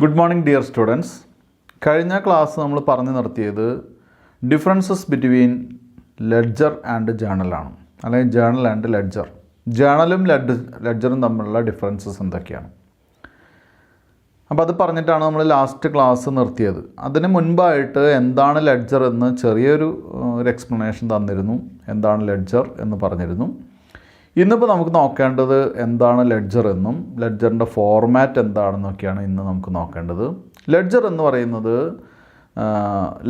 Good morning dear students. കഴിഞ്ഞ class നമ്മൾ പറഞ്ഞു നിർത്തിയത് ഡിഫറൻസസ് ബിറ്റ്വീൻ ലെഡ്ജർ ആൻഡ് ജേണലാണ്, അല്ലെങ്കിൽ ജേണൽ ആൻഡ് ലെഡ്ജർ. ജേണലും ലെഡ്ജറും തമ്മിലുള്ള ഡിഫറൻസസ് എന്തൊക്കെയാണ്, അപ്പോൾ അത് പറഞ്ഞിട്ടാണ് നമ്മൾ ലാസ്റ്റ് ക്ലാസ് നിർത്തിയത്. അതിന് മുൻപായിട്ട് എന്താണ് ലെഡ്ജർ എന്ന് ചെറിയൊരു എക്സ്പ്ലനേഷൻ തന്നിരുന്നു. എന്താണ് ലെഡ്ജർ എന്ന് പറഞ്ഞിരുന്നു. ഇന്നിപ്പോൾ നമുക്ക് നോക്കേണ്ടത് എന്താണ് ലെഡ്ജർ എന്നും ലെഡ്ജറിൻ്റെ ഫോർമാറ്റ് എന്താണെന്നൊക്കെയാണ് ഇന്ന് നമുക്ക് നോക്കേണ്ടത്. ലെഡ്ജർ എന്ന് പറയുന്നത്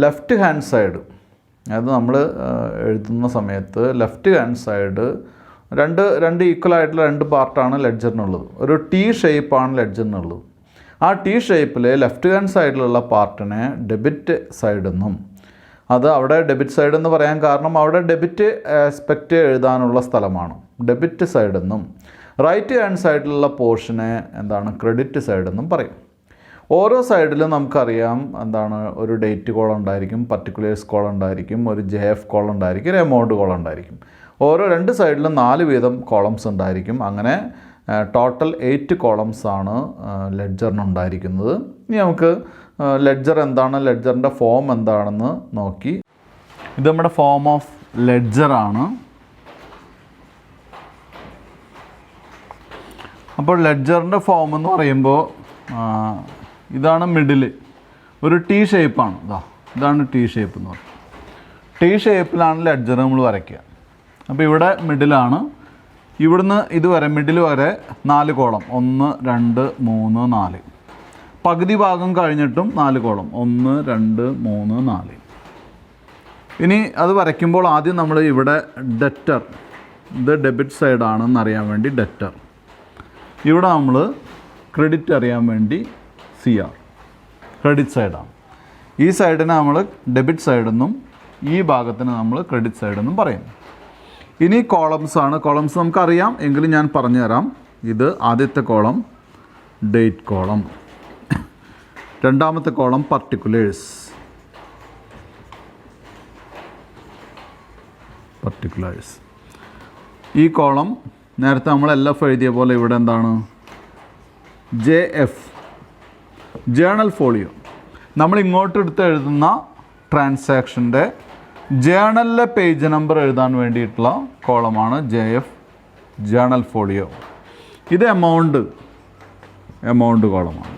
ലെഫ്റ്റ് ഹാൻഡ് സൈഡ്, അതായത് നമ്മൾ എഴുതുന്ന സമയത്ത് ലെഫ്റ്റ് ഹാൻഡ് സൈഡ് രണ്ട് ഈക്വൽ ആയിട്ടുള്ള രണ്ട് പാർട്ടാണ് ലെഡ്ജറിനുള്ളത്. ഒരു ടി ഷേപ്പാണ് ലെഡ്ജറിനുള്ളത്. ആ ടി ഷേപ്പിൽ ലെഫ്റ്റ് ഹാൻഡ് സൈഡിലുള്ള പാർട്ടിനെ ഡെബിറ്റ് സൈഡ് എന്നും, അത് അവിടെ ഡെബിറ്റ് സൈഡ് എന്ന് പറയാൻ കാരണം അവിടെ ഡെബിറ്റ് ആസ്പെക്റ്റ് എഴുതാനുള്ള സ്ഥലമാണ്, ഡെബിറ്റ് സൈഡ് എന്നും, റൈറ്റ് ഹാൻഡ് സൈഡിലുള്ള പോർഷനെ എന്താണ് ക്രെഡിറ്റ് സൈഡ് എന്നും പറയും. ഓരോ സൈഡിലും നമുക്കറിയാം എന്താണ് ഒരു ഡേറ്റ് കോളം ഉണ്ടായിരിക്കും, പർട്ടിക്കുലേഴ്സ് കോളം ഉണ്ടായിരിക്കും, ഒരു JF കോളം ഉണ്ടായിരിക്കും, ഒരു എമൗണ്ട് കോളം ഉണ്ടായിരിക്കും. ഓരോ രണ്ട് സൈഡിലും 4 വീതം കോളംസ് ഉണ്ടായിരിക്കും. അങ്ങനെ ടോട്ടൽ 8 കോളംസ് ആണ് ലെഡ്ജറിനുണ്ടായിരിക്കുന്നത്. ഇനി നമുക്ക് ലെഡ്ജർ എന്താണ്, ലെഡ്ജറിൻ്റെ ഫോം എന്താണെന്ന് നോക്കി. ഇത് നമ്മുടെ ഫോം ഓഫ് ലെഡ്ജറാണ്. അപ്പോൾ ലെഡ്ജറിൻ്റെ ഫോം എന്ന് പറയുമ്പോൾ ഇതാണ് മിഡിൽ, ഒരു ടി ഷേപ്പാണ്. ഇതാണ് ടി ഷേപ്പ് എന്ന് പറയുന്നത്. ടി ഷേപ്പിലാണ് ലെഡ്ജർ നമ്മൾ വരയ്ക്കുക. അപ്പോൾ ഇവിടെ മിഡിലാണ്, ഇവിടുന്ന് ഇതുവരെ മിഡിൽ വരെ 4 കോളം, 1 2 3 4. പകുതി ഭാഗം കഴിഞ്ഞിട്ടും 4 കോളം, 1 2 3 4. ഇനി അത് വരയ്ക്കുമ്പോൾ ആദ്യം നമ്മൾ ഇവിടെ ഡെറ്റർ, ഇത് ഡെബിറ്റ് സൈഡാണെന്നറിയാൻ വേണ്ടി ഡെറ്റർ, ഇവിടെ നമ്മൾ ക്രെഡിറ്റ് അറിയാൻ വേണ്ടി CR, ക്രെഡിറ്റ് സൈഡാണ്. ഈ സൈഡിനെ നമ്മൾ ഡെബിറ്റ് സൈഡെന്നും ഈ ഭാഗത്തിന് നമ്മൾ ക്രെഡിറ്റ് സൈഡെന്നും പറയുന്നു. ഇനി കോളംസ് ആണ്. കോളംസ് നമുക്കറിയാം, എങ്കിലും ഞാൻ പറഞ്ഞു തരാം. ഇത് ആദ്യത്തെ കോളം ഡേറ്റ് കോളം, രണ്ടാമത്തെ കോളം പർട്ടിക്കുലേഴ്സ്, ഈ കോളം നേരത്തെ നമ്മൾ LF എഴുതിയ പോലെ ഇവിടെ എന്താണ് JF, ജേണൽ ഫോളിയോ. നമ്മൾ ഇങ്ങോട്ട് എടുത്ത് എഴുതുന്ന ട്രാൻസാക്ഷൻ്റെ ജേണലിലെ പേജ് നമ്പർ എഴുതാൻ വേണ്ടിയിട്ടുള്ള കോളമാണ് JF, ജേണൽ ഫോളിയോ. ഇത് എമൗണ്ട് കോളമാണ്.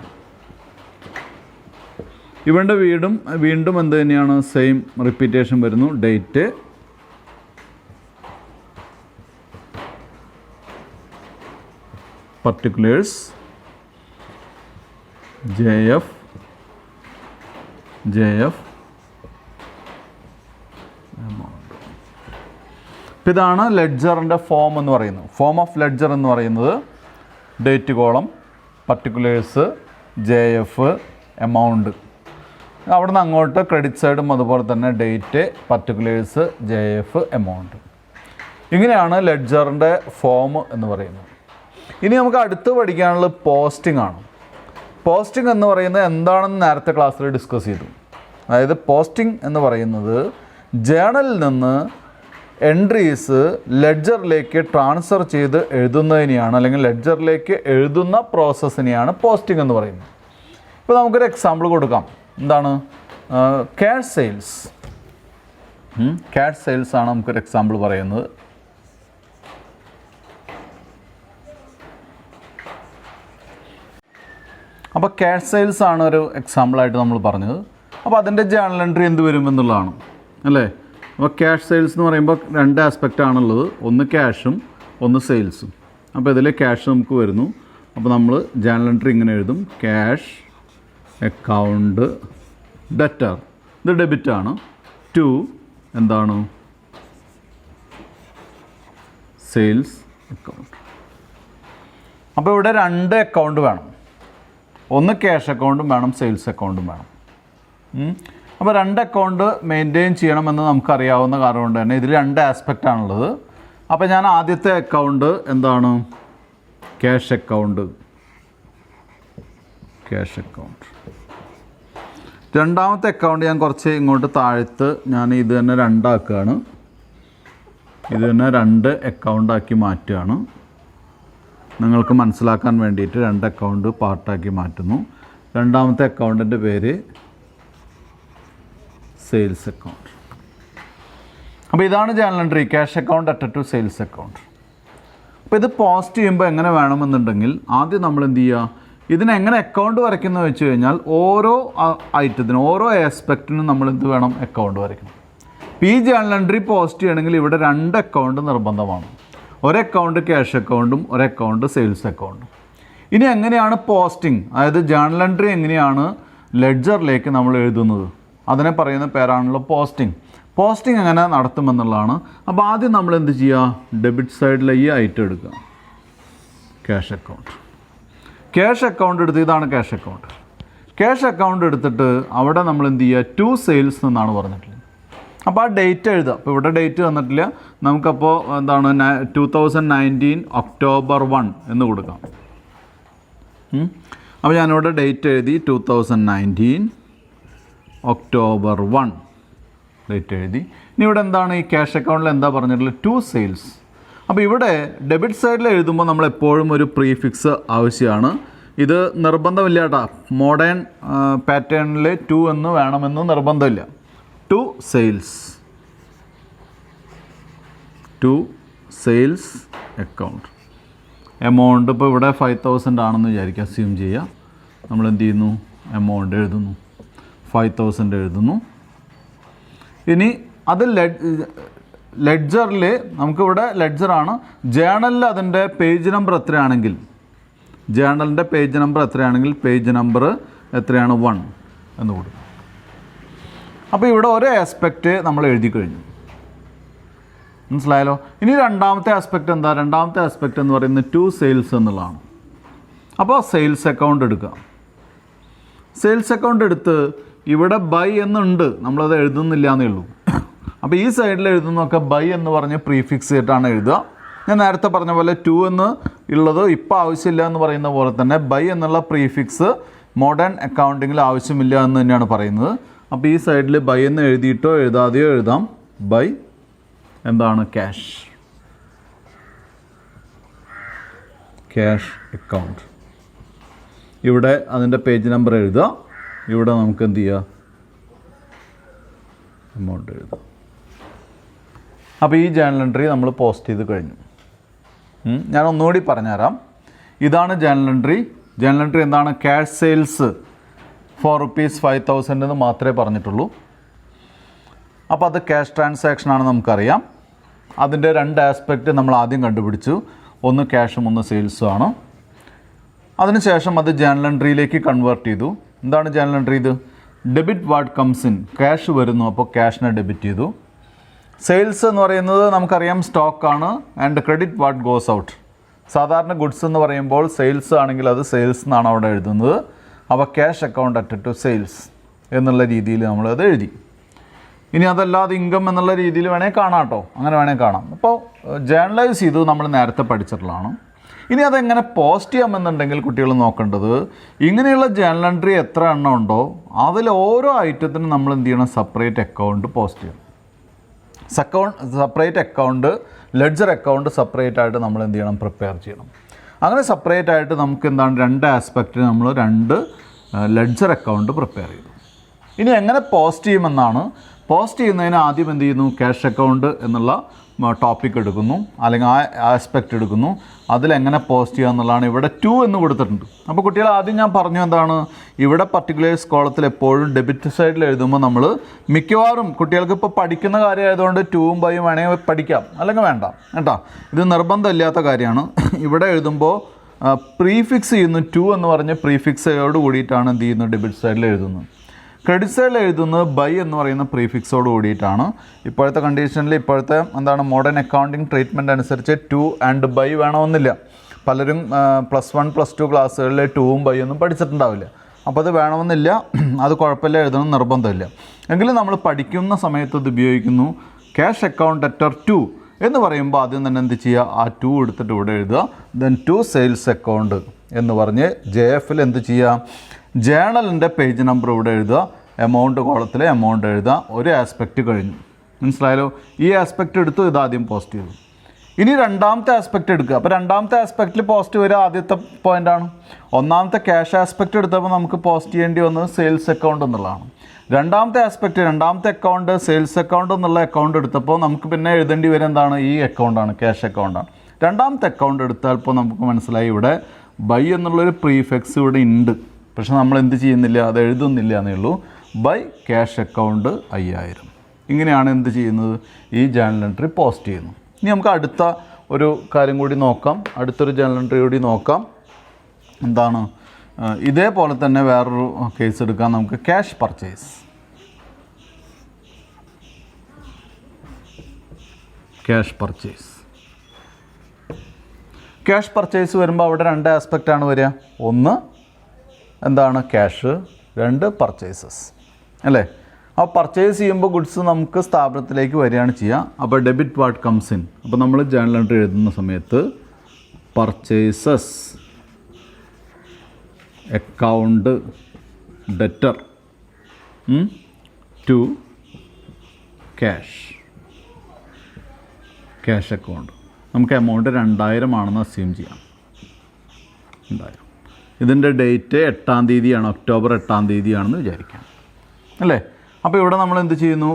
ഇവിടെ വീണ്ടും എന്ത് തന്നെയാണ്, സെയിം റിപ്പീറ്റേഷൻ വരുന്നു. ഡേറ്റ്, പർട്ടിക്കുലേഴ്സ്, JF, ഇതാണ് ലെഡ്ജറിൻ്റെ ഫോം എന്ന് പറയുന്നത്. ഫോം ഓഫ് ലെഡ്ജർ എന്ന് പറയുന്നത് date column, particulars, JF, amount. അവിടെ നിന്ന് അങ്ങോട്ട് ക്രെഡിറ്റ് സൈഡും അതുപോലെ തന്നെ ഡേറ്റ്, പർട്ടിക്കുലേഴ്സ്, JF, എമൗണ്ട്. ഇങ്ങനെയാണ് ലെഡ്ജറിൻ്റെ ഫോം എന്ന് പറയുന്നത്. ഇനി നമുക്ക് അടുത്ത് പഠിക്കാനുള്ളത് പോസ്റ്റിംഗ് ആണ്. പോസ്റ്റിംഗ് എന്ന് പറയുന്നത് എന്താണെന്ന് നേരത്തെ ക്ലാസ്സിൽ ഡിസ്കസ് ചെയ്തു. അതായത് പോസ്റ്റിംഗ് എന്ന് പറയുന്നത് ജേണലിൽ നിന്ന് എൻട്രീസ് ലെഡ്ജറിലേക്ക് ട്രാൻസ്ഫർ ചെയ്ത് എഴുതുന്നതിനെയാണ്, അല്ലെങ്കിൽ ലെഡ്ജറിലേക്ക് എഴുതുന്ന പ്രോസസ്സിനെയാണ് പോസ്റ്റിംഗ് എന്ന് പറയുന്നത്. ഇപ്പോൾ നമുക്കൊരു എക്സാമ്പിൾ കൊടുക്കാം. എന്താണ്, ക്യാഷ് സെയിൽസ് ആണ് നമുക്കൊരു എക്സാമ്പിൾ പറയുന്നത്. അപ്പോൾ ക്യാഷ് സെയിൽസ് ആണ് ഒരു എക്സാമ്പിളായിട്ട് നമ്മൾ പറഞ്ഞത്. അപ്പോൾ അതിൻ്റെ ജേണൽ എൻട്രി എന്ത് വരും എന്നുള്ളതാണ് അല്ലേ. അപ്പോൾ ക്യാഷ് സെയിൽസ് എന്ന് പറയുമ്പോൾ 2 ആസ്പെക്റ്റ് ആണുള്ളത്, ഒന്ന് ക്യാഷും ഒന്ന് സെയിൽസും. അപ്പോൾ ഇതിൽ ക്യാഷ് നമുക്ക് വരുന്നു. അപ്പോൾ നമ്മൾ ജേണൽ എൻട്രി ഇങ്ങനെ എഴുതും, ക്യാഷ് അക്കൗണ്ട് ഡെറ്റർ, ഇത് ഡെബിറ്റ് ആണ്, ടു എന്താണ് സെയിൽസ് അക്കൗണ്ട്. അപ്പോൾ ഇവിടെ 2 അക്കൗണ്ട് വേണം, ഒന്ന് ക്യാഷ് അക്കൗണ്ടും വേണം, സെയിൽസ് അക്കൗണ്ടും വേണം. അപ്പോൾ 2 അക്കൗണ്ട് മെയിൻറ്റെയിൻ ചെയ്യണമെന്ന് നമുക്കറിയാവുന്ന കാരണം കൊണ്ട് തന്നെ ഇതിൽ 2 ആസ്പെക്റ്റ് ആണുള്ളത്. അപ്പോൾ ഞാൻ ആദ്യത്തെ അക്കൗണ്ട് എന്താണ്, ക്യാഷ് അക്കൗണ്ട്. രണ്ടാമത്തെ അക്കൗണ്ട് ഞാൻ കുറച്ച് ഇങ്ങോട്ട് താഴ്ത്ത് ഞാൻ ഇത് തന്നെ 2 ആക്കുകയാണ്. ഇത് തന്നെ 2 അക്കൗണ്ടാക്കി മാറ്റുകയാണ്. നിങ്ങൾക്ക് മനസ്സിലാക്കാൻ വേണ്ടിയിട്ട് 2 അക്കൗണ്ട് പാർട്ടാക്കി മാറ്റുന്നു. രണ്ടാമത്തെ അക്കൗണ്ടിൻ്റെ പേര് സെയിൽസ് അക്കൗണ്ട്. അപ്പോൾ ഇതാണ് journal entry, cash account added to sales account. അപ്പോൾ ഇത് പോസ്റ്റ് ചെയ്യുമ്പോൾ എങ്ങനെ വേണമെന്നുണ്ടെങ്കിൽ ആദ്യം നമ്മൾ എന്ത് ചെയ്യുക, ഇതിനെങ്ങനെ അക്കൗണ്ട് വരയ്ക്കുന്നത് വെച്ച് കഴിഞ്ഞാൽ ഓരോ ഐറ്റത്തിനും ഓരോ ആസ്പെക്റ്റിനും നമ്മൾ എന്ത് വേണം, അക്കൗണ്ട് വരയ്ക്കണം. ഈ ജേണൽ എൻട്രി പോസ്റ്റ് ചെയ്യണമെങ്കിൽ ഇവിടെ 2 അക്കൗണ്ട് നിർബന്ധമാണ്. ഒരു അക്കൗണ്ട് ക്യാഷ് അക്കൗണ്ടും ഒരു അക്കൗണ്ട് സെയിൽസ് അക്കൗണ്ടും. ഇനി എങ്ങനെയാണ് പോസ്റ്റിംഗ്, അതായത് ജേണൽ എൻട്രി എങ്ങനെയാണ് ലെഡ്ജറിലേക്ക് നമ്മൾ എഴുതുന്നത്, അതിനെ പറയുന്ന പേരാണല്ലോ പോസ്റ്റിംഗ്. പോസ്റ്റിംഗ് എങ്ങനെ നടത്തുമെന്നുള്ളതാണ്. അപ്പോൾ ആദ്യം നമ്മൾ എന്ത് ചെയ്യുക, ഡെബിറ്റ് സൈഡിലെ ഈ ഐറ്റം എടുക്കുക, ക്യാഷ് അക്കൗണ്ട്. ക്യാഷ് അക്കൗണ്ട് എടുത്ത്, ഇതാണ് ക്യാഷ് അക്കൗണ്ട്. ക്യാഷ് അക്കൗണ്ട് എടുത്തിട്ട് അവിടെ നമ്മൾ എന്ത് ചെയ്യുക, ടു സെയിൽസ് എന്നാണ് പറഞ്ഞിട്ടുള്ളത്. അപ്പോൾ ആ ഡേറ്റ് എഴുതുക. അപ്പോൾ ഇവിടെ ഡേറ്റ് തന്നിട്ടില്ല, നമുക്കപ്പോൾ എന്താണ് 2019 October 1 എന്ന് കൊടുക്കാം. അപ്പോൾ ഞാനിവിടെ ഡേറ്റ് എഴുതി 2019 October 1 ഡേറ്റ് എഴുതി. ഇനി ഇവിടെ എന്താണ് ഈ ക്യാഷ് അക്കൗണ്ടിൽ എന്താ പറഞ്ഞിട്ടുള്ളത്, 2 സെയിൽസ്. അപ്പോൾ ഇവിടെ ഡെബിറ്റ് സൈഡിൽ എഴുതുമ്പോൾ നമ്മൾ എപ്പോഴും ഒരു പ്രീഫിക്സ് ആവശ്യമാണ്. ഇത് നിർബന്ധമില്ല കേട്ടോ, മോഡേൺ പാറ്റേണിൽ 2 എന്ന് വേണമെന്ന് നിർബന്ധമില്ല. 2 സെയിൽസ്, 2 സെയിൽസ് അക്കൗണ്ട്. എമൗണ്ട് ഇപ്പോൾ ഇവിടെ 5,000 ആണെന്ന് വിചാരിക്കുക, അസ്യൂം ചെയ്യുക. നമ്മൾ എന്ത് ചെയ്യുന്നു, എമൗണ്ട് എഴുതുന്നു, 5,000 എഴുതുന്നു. ഇനി അത് ലെഡ്ജറിൽ നമുക്കിവിടെ ലെഡ്ജറാണ്, ജേണലിൽ അതിൻ്റെ പേജ് നമ്പർ എത്രയാണെങ്കിൽ, ജേണലിൻ്റെ പേജ് നമ്പർ എത്രയാണെങ്കിൽ പേജ് നമ്പർ എത്രയാണ്, 1 എന്ന് കൊടുക്കും. അപ്പോൾ ഇവിടെ ഒരു ആസ്പെക്റ്റ് നമ്മൾ എഴുതി കഴിഞ്ഞു, മനസ്സിലായല്ലോ. ഇനി രണ്ടാമത്തെ ആസ്പെക്റ്റ് എന്താ, രണ്ടാമത്തെ ആസ്പെക്റ്റ് എന്ന് പറയുന്നത് 2 സെയിൽസ് എന്നുള്ളതാണ്. അപ്പോൾ സെയിൽസ് അക്കൗണ്ട് എടുക്കുക. സെയിൽസ് അക്കൗണ്ട് എടുത്ത് ഇവിടെ ബൈ എന്നുണ്ട്, നമ്മളത് എഴുതുന്നില്ല എന്നേ ഉള്ളൂ. അപ്പോൾ ഈ സൈഡിൽ എഴുതുന്നതൊക്കെ ബൈ എന്ന് പറഞ്ഞ് പ്രീഫിക്സ് ചെയ്തിട്ടാണ് എഴുതുക. ഞാൻ നേരത്തെ പറഞ്ഞ പോലെ 2 എന്ന് ഉള്ളത് ഇപ്പോൾ ആവശ്യമില്ല എന്ന് പറയുന്ന പോലെ തന്നെ ബൈ എന്നുള്ള പ്രീഫിക്സ് മോഡേൺ അക്കൗണ്ടിങ്ങിൽ ആവശ്യമില്ല എന്ന് തന്നെയാണ് പറയുന്നത്. അപ്പോൾ ഈ സൈഡിൽ ബൈ എന്ന് എഴുതിയിട്ടോ എഴുതാതെയോ എഴുതാം. ബൈ എന്താണ്, ക്യാഷ്, ക്യാഷ് അക്കൗണ്ട്. ഇവിടെ അതിൻ്റെ പേജ് നമ്പർ എഴുതുക, ഇവിടെ നമുക്ക് എന്ത് ചെയ്യുക, എമൗണ്ട് എഴുതുക. അപ്പോൾ ഈ ജേണൽ എൻട്രി നമ്മൾ പോസ്റ്റ് ചെയ്ത് കഴിഞ്ഞു. ഞാൻ ഒന്നുകൂടി പറഞ്ഞുതരാം. ഇതാണ് ജേണൽ എൻട്രി. ജേണൽ എൻട്രി എന്താണ്, ക്യാഷ് സെയിൽസ് ₹5,000 എന്ന് മാത്രമേ പറഞ്ഞിട്ടുള്ളൂ. അപ്പോൾ അത് ക്യാഷ് ട്രാൻസാക്ഷനാണ് നമുക്കറിയാം. അതിൻ്റെ 2 ആസ്പെക്റ്റ് നമ്മൾ ആദ്യം കണ്ടുപിടിച്ചു, ഒന്ന് ക്യാഷും ഒന്ന് സെയിൽസും ആണ്. അതിനുശേഷം അത് ജേണൽ എൻട്രിയിലേക്ക് കൺവേർട്ട് ചെയ്തു. എന്താണ് ജേണൽ എൻട്രി, ഇത് debit what comes in, cash വരുന്നു, അപ്പോൾ ക്യാഷിനെ ഡെബിറ്റ് ചെയ്തു. സെയിൽസ് എന്ന് പറയുന്നത് നമുക്കറിയാം സ്റ്റോക്കാണ്. And credit what goes out, സാധാരണ ഗുഡ്സ് എന്ന് പറയുമ്പോൾ സെയിൽസ് ആണെങ്കിൽ അത് സെയിൽസ് എന്നാണ് അവിടെ എഴുതുന്നത്. അപ്പോൾ cash account added to sales എന്നുള്ള രീതിയിൽ നമ്മളത് എഴുതി. ഇനി അതല്ലാതെ ഇൻകം എന്നുള്ള രീതിയിൽ വേണേൽ കാണാം കേട്ടോ, അങ്ങനെ വേണേൽ കാണാം. അപ്പോൾ ജേണലൈസ് ചെയ്തു, നമ്മൾ നേരത്തെ പഠിച്ചിട്ടുള്ളതാണ്. ഇനി അതെങ്ങനെ പോസ്റ്റ് ചെയ്യാമെന്നുണ്ടെങ്കിൽ കുട്ടികൾ നോക്കേണ്ടത്, ഇങ്ങനെയുള്ള ജേണൽ എൻട്രി എത്ര എണ്ണം ഉണ്ടോ അതിൽ ഓരോ ഐറ്റത്തിനും നമ്മൾ എന്ത് ചെയ്യണം, സെപ്പറേറ്റ് അക്കൗണ്ട് പോസ്റ്റ് ചെയ്യണം. Separate account, ledger account separate ആയിട്ട് നമ്മൾ എന്ത് ചെയ്യണം, പ്രിപ്പയർ ചെയ്യണം. അങ്ങനെ സെപ്പറേറ്റ് ആയിട്ട് നമുക്ക് എന്താണ് 2 ആസ്പെക്റ്റിന് നമ്മൾ 2 ലെഡ്ജർ അക്കൗണ്ട് പ്രിപ്പയർ ചെയ്തു. ഇനി എങ്ങനെ പോസ്റ്റ് ചെയ്യുമെന്നാണ്. പോസ്റ്റ് ചെയ്യുന്നതിന് ആദ്യം എന്ത് ചെയ്യുന്നു, ക്യാഷ് അക്കൗണ്ട് എന്നുള്ള ടോപ്പിക് എടുക്കുന്നു, അല്ലെങ്കിൽ ആ ആസ്പെക്റ്റ് എടുക്കുന്നു. അതിലെങ്ങനെ പോസ്റ്റ് ചെയ്യുക എന്നുള്ളതാണ്. ഇവിടെ 2 എന്ന് കൊടുത്തിട്ടുണ്ട്. അപ്പോൾ കുട്ടികൾ ആദ്യം ഞാൻ പറഞ്ഞു എന്താണ്, ഇവിടെ പർട്ടിക്കുലേഴ്സ് കോളത്തിൽ എപ്പോഴും ഡെബിറ്റ് സൈഡിൽ എഴുതുമ്പോൾ നമ്മൾ മിക്കവാറും കുട്ടികൾക്ക് ഇപ്പോൾ പഠിക്കുന്ന കാര്യമായതുകൊണ്ട് 2ഉം ബൈയും വേണമെങ്കിൽ പഠിക്കാം, അല്ലെങ്കിൽ വേണ്ട കേട്ടോ. ഇത് നിർബന്ധമില്ലാത്ത കാര്യമാണ്. ഇവിടെ എഴുതുമ്പോൾ പ്രീഫിക്സ് ചെയ്യുന്നു, 2 എന്ന് പറഞ്ഞ് പ്രീഫിക്സോട് കൂടിയിട്ടാണ് എന്ത് ചെയ്യുന്നത്, ഡെബിറ്റ് സൈഡിൽ എഴുതുന്നത്. ക്രെഡിറ്റ് സൈഡിൽ എഴുതുന്നത് ബൈ എന്ന് പറയുന്ന പ്രീഫിക്സോട് കൂടിയിട്ടാണ്. ഇപ്പോഴത്തെ കണ്ടീഷനിൽ, ഇപ്പോഴത്തെ എന്താണ് മോഡേൺ അക്കൗണ്ടിങ് ട്രീറ്റ്മെൻറ്റ് അനുസരിച്ച് 2 ആൻഡ് ബൈ വേണമെന്നില്ല. പലരും +1 +2 ക്ലാസ്സുകളിൽ 2ഉം ബൈ ഒന്നും പഠിച്ചിട്ടുണ്ടാവില്ല. അപ്പോൾ അത് വേണമെന്നില്ല, അത് കുഴപ്പമില്ല, എഴുതണം നിർബന്ധമില്ല. എങ്കിലും നമ്മൾ പഠിക്കുന്ന സമയത്ത് ഇത് ഉപയോഗിക്കുന്നു. ക്യാഷ് അക്കൗണ്ട് അറ്റർ 2 എന്ന് പറയുമ്പോൾ ആദ്യം തന്നെ എന്ത് ചെയ്യുക, ആ 2 എടുത്തിട്ട് ഇവിടെ എഴുതുക. ദെൻ 2 സെയിൽസ് അക്കൗണ്ട് എന്ന് പറഞ്ഞ് JFൽ എന്ത് ചെയ്യുക, ജേണലിൻ്റെ പേജ് നമ്പർ ഇവിടെ എഴുതുക, എമൗണ്ട് കോളത്തിൽ എമൗണ്ട് എഴുതുക. ഒരു ആസ്പെക്റ്റ് കഴിഞ്ഞു, മനസ്സിലായല്ലോ. ഈ ആസ്പെക്റ്റ് എടുത്തു, ഇതാദ്യം പോസ്റ്റ് ചെയ്തു. ഇനി രണ്ടാമത്തെ ആസ്പെക്റ്റ് എടുക്കുക. അപ്പോൾ രണ്ടാമത്തെ ആസ്പെക്റ്റിൽ പോസിറ്റീവ് വരിക ആദ്യത്തെ പോയിൻ്റാണ്. ഒന്നാമത്തെ ക്യാഷ് ആസ്പെക്റ്റ് എടുത്തപ്പോൾ നമുക്ക് പോസ്റ്റ് ചെയ്യേണ്ടി വന്നത് സെയിൽസ് അക്കൗണ്ട് എന്നുള്ളതാണ്. രണ്ടാമത്തെ ആസ്പെക്റ്റ്, രണ്ടാമത്തെ അക്കൗണ്ട് സെയിൽസ് അക്കൗണ്ട് എന്നുള്ള അക്കൗണ്ട് എടുത്തപ്പോൾ നമുക്ക് പിന്നെ എഴുതേണ്ടി വരും എന്താണ്, ഈ അക്കൗണ്ടാണ്, ക്യാഷ് അക്കൗണ്ടാണ്. രണ്ടാമത്തെ അക്കൗണ്ട് എടുത്താൽ ഇപ്പോൾ നമുക്ക് മനസ്സിലായി ഇവിടെ ബൈ എന്നുള്ളൊരു പ്രീഫിക്സ് ഇവിടെ ഉണ്ട്, പക്ഷെ നമ്മൾ എന്ത് ചെയ്യുന്നില്ല, അത് എഴുതുന്നില്ല എന്നേ ഉള്ളൂ. By cash account 5000. ഇങ്ങനെയാണ് എന്ത് ചെയ്യുന്നത്, ഈ ജേർണൽ എൻട്രി പോസ്റ്റ് ചെയ്യുന്നു. ഇനി നമുക്ക് അടുത്ത ഒരു കാര്യം കൂടി നോക്കാം, അടുത്തൊരു ജേർണൽ എൻട്രി കൂടി നോക്കാം. എന്താണ്, ഇതേപോലെ തന്നെ വേറൊരു കേസ് എടുക്കാം നമുക്ക്. Cash purchase. Cash purchase cash purchase വരുമ്പോൾ അവിടെ രണ്ട് ആസ്പെക്റ്റാണ് വരിക. ഒന്ന് എന്താണ്, ക്യാഷ്, രണ്ട് പർച്ചേസസ് അല്ലേ. ആ പർച്ചേസ് ചെയ്യുമ്പോൾ ഗുഡ്സ് നമുക്ക് സ്ഥാപനത്തിലേക്ക് വരികയാണ് ചെയ്യുക. അപ്പോൾ ഡെബിറ്റ് പാർട്ട് കംസ് ഇൻ. അപ്പോൾ നമ്മൾ ജേർണൽ എൻട്രി എഴുതുന്ന സമയത്ത് purchases account debtor to cash account. നമുക്ക് എമൗണ്ട് 2000 ആണെന്ന് അസ്യൂം ചെയ്യാം. 2000. ഇതിൻ്റെ ഡേറ്റ് 8-ാം തീയതിയാണ്, ഒക്ടോബർ 8-ാം തീയതിയാണെന്ന് വിചാരിക്കാം അല്ലേ. അപ്പോൾ ഇവിടെ നമ്മൾ എന്ത് ചെയ്യുന്നു,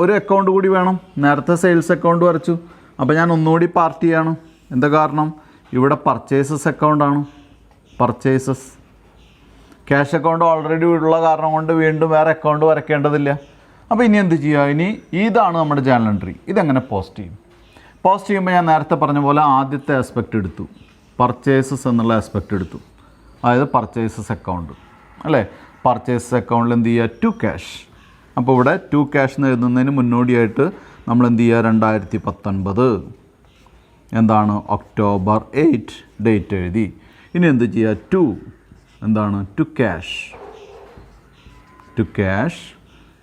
ഒരു അക്കൗണ്ട് കൂടി വേണം. നേരത്തെ സെയിൽസ് അക്കൗണ്ട് വരച്ചു, അപ്പോൾ ഞാൻ ഒന്നുകൂടി പാർട്ട് ചെയ്യാണ്. എന്താ കാരണം, ഇവിടെ പർച്ചേസസ് അക്കൗണ്ടാണ്. പർച്ചേസസ് ക്യാഷ് അക്കൗണ്ട് ഓൾറെഡി ഉള്ള കാരണം കൊണ്ട് വീണ്ടും വേറെ അക്കൗണ്ട് വരയ്ക്കേണ്ടതില്ല. അപ്പോൾ ഇനി എന്ത് ചെയ്യുക, ഇനി ഇതാണ് നമ്മുടെ ജേർണൽ എൻട്രി. ഇതെങ്ങനെ പോസ്റ്റ് ചെയ്യും? പോസ്റ്റ് ചെയ്യുമ്പോൾ ഞാൻ നേരത്തെ പറഞ്ഞ പോലെ ആദ്യത്തെ ആസ്പെക്റ്റ് എടുത്തു, പർച്ചേസസ് എന്നുള്ള ആസ്പെക്റ്റ് എടുത്തു, അതായത് പർച്ചേസസ് അക്കൗണ്ട് അല്ലേ. പർച്ചേസസ് അക്കൗണ്ടിൽ എന്ത് ചെയ്യുക, ടു ക്യാഷ്. അപ്പോൾ ഇവിടെ ടു ക്യാഷ് എന്ന് എഴുതുന്നതിന് മുന്നോടിയായിട്ട് നമ്മൾ എന്ത് ചെയ്യുക, 2019 എന്താണ്, ഒക്ടോബർ 8 ഡേറ്റ് എഴുതി. ഇനി എന്ത് ചെയ്യുക, ടു എന്താണ്, ടു ക്യാഷ്.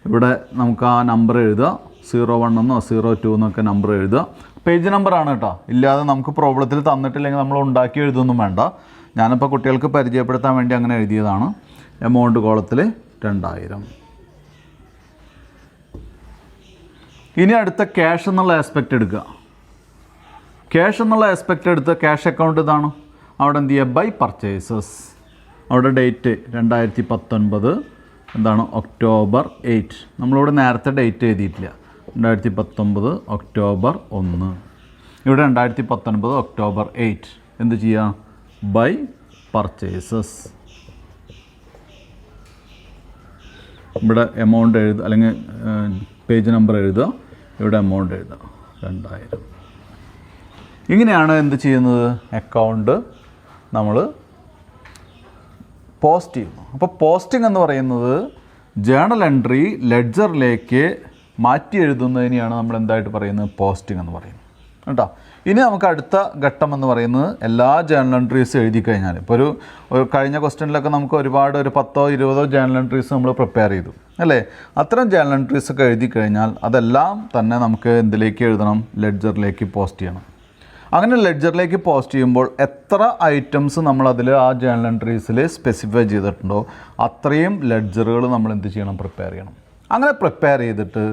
ഇവിടെ നമുക്ക് ആ നമ്പർ എഴുതുക, 01 എന്നോ 02 എന്നൊക്കെ നമ്പർ എഴുതുക. പേജ് നമ്പറാണ് കേട്ടോ, ഇല്ലാതെ നമുക്ക് പ്രോബ്ലത്തിൽ തന്നിട്ടില്ലെങ്കിൽ നമ്മൾ ഉണ്ടാക്കി എഴുതൊന്നും വേണ്ട. ഞാനിപ്പോൾ കുട്ടികൾക്ക് പരിചയപ്പെടുത്താൻ വേണ്ടി അങ്ങനെ എഴുതിയതാണ്. എമൗണ്ട് കോളത്തിൽ 2000. ഇനി അടുത്ത ക്യാഷ് എന്നുള്ള ആസ്പെക്റ്റ് എടുക്കുക. ക്യാഷ് എന്നുള്ള ആസ്പെക്റ്റ് എടുത്ത് ക്യാഷ് അക്കൗണ്ട് ഇതാണ്. അവിടെ എന്ത് ചെയ്യുക, ബൈ പർച്ചേസസ്. അവിടെ ഡേറ്റ് 2019 എന്താണ്, ഒക്ടോബർ 8. നമ്മളിവിടെ നേരത്തെ ഡേറ്റ് എഴുതിയിട്ടില്ല. 2019 ഒക്ടോബർ 1. ഇവിടെ 2019 ഒക്ടോബർ 8. എന്ത് ചെയ്യുക, ബൈ പർച്ചേസസ്. ഇവിടെ എമൗണ്ട് എഴുതുക, അല്ലെങ്കിൽ പേജ് നമ്പർ എഴുതുക, ഇവിടെ എമൗണ്ട് എഴുതുക 2000. ഇങ്ങനെയാണ് എന്ത് ചെയ്യുന്നത്, അക്കൗണ്ട് നമ്മൾ പോസ്റ്റ് ചെയ്യുന്നു. അപ്പോൾ പോസ്റ്റിംഗ് എന്ന് പറയുന്നത് ജേർണൽ എൻട്രി ലെഡ്ജറിലേക്ക് മാറ്റി എഴുതുന്നതിനെയാണ് നമ്മൾ എന്തായിട്ട് പറയുന്നത്, പോസ്റ്റിംഗ് എന്ന് പറയുന്നത് കേട്ടോ. ഇനി നമുക്ക് അടുത്ത ഘട്ടം എന്ന് പറയുന്നത് എല്ലാ ജേർണൽ എൻട്രീസ് എഴുതി കഴിഞ്ഞാൽ, ഇപ്പോൾ ഒരു കഴിഞ്ഞ ക്വസ്റ്റ്യനിലൊക്കെ നമുക്ക് ഒരുപാട് ഒരു 10-20 ജേർണൽ എൻട്രീസ് നമ്മൾ പ്രിപ്പയർ ചെയ്തു അല്ലേ. അത്തരം ജേർണൽ എൻട്രീസ് ഒക്കെ എഴുതി കഴിഞ്ഞാൽ അതെല്ലാം തന്നെ നമുക്ക് എന്തിലേക്ക് എഴുതണം, ലെഡ്ജറിലേക്ക് പോസ്റ്റ് ചെയ്യണം. അങ്ങനെ ലെഡ്ജറിലേക്ക് പോസ്റ്റ് ചെയ്യുമ്പോൾ എത്ര ഐറ്റംസ് നമ്മളതിൽ ആ ജേർണൽ എൻട്രീസിൽ സ്പെസിഫൈ ചെയ്തിട്ടുണ്ടോ അത്രയും ലെഡ്ജറുകൾ നമ്മൾ എന്ത് ചെയ്യണം, പ്രിപ്പയർ ചെയ്യണം. അങ്ങനെ പ്രിപ്പയർ ചെയ്തിട്ട്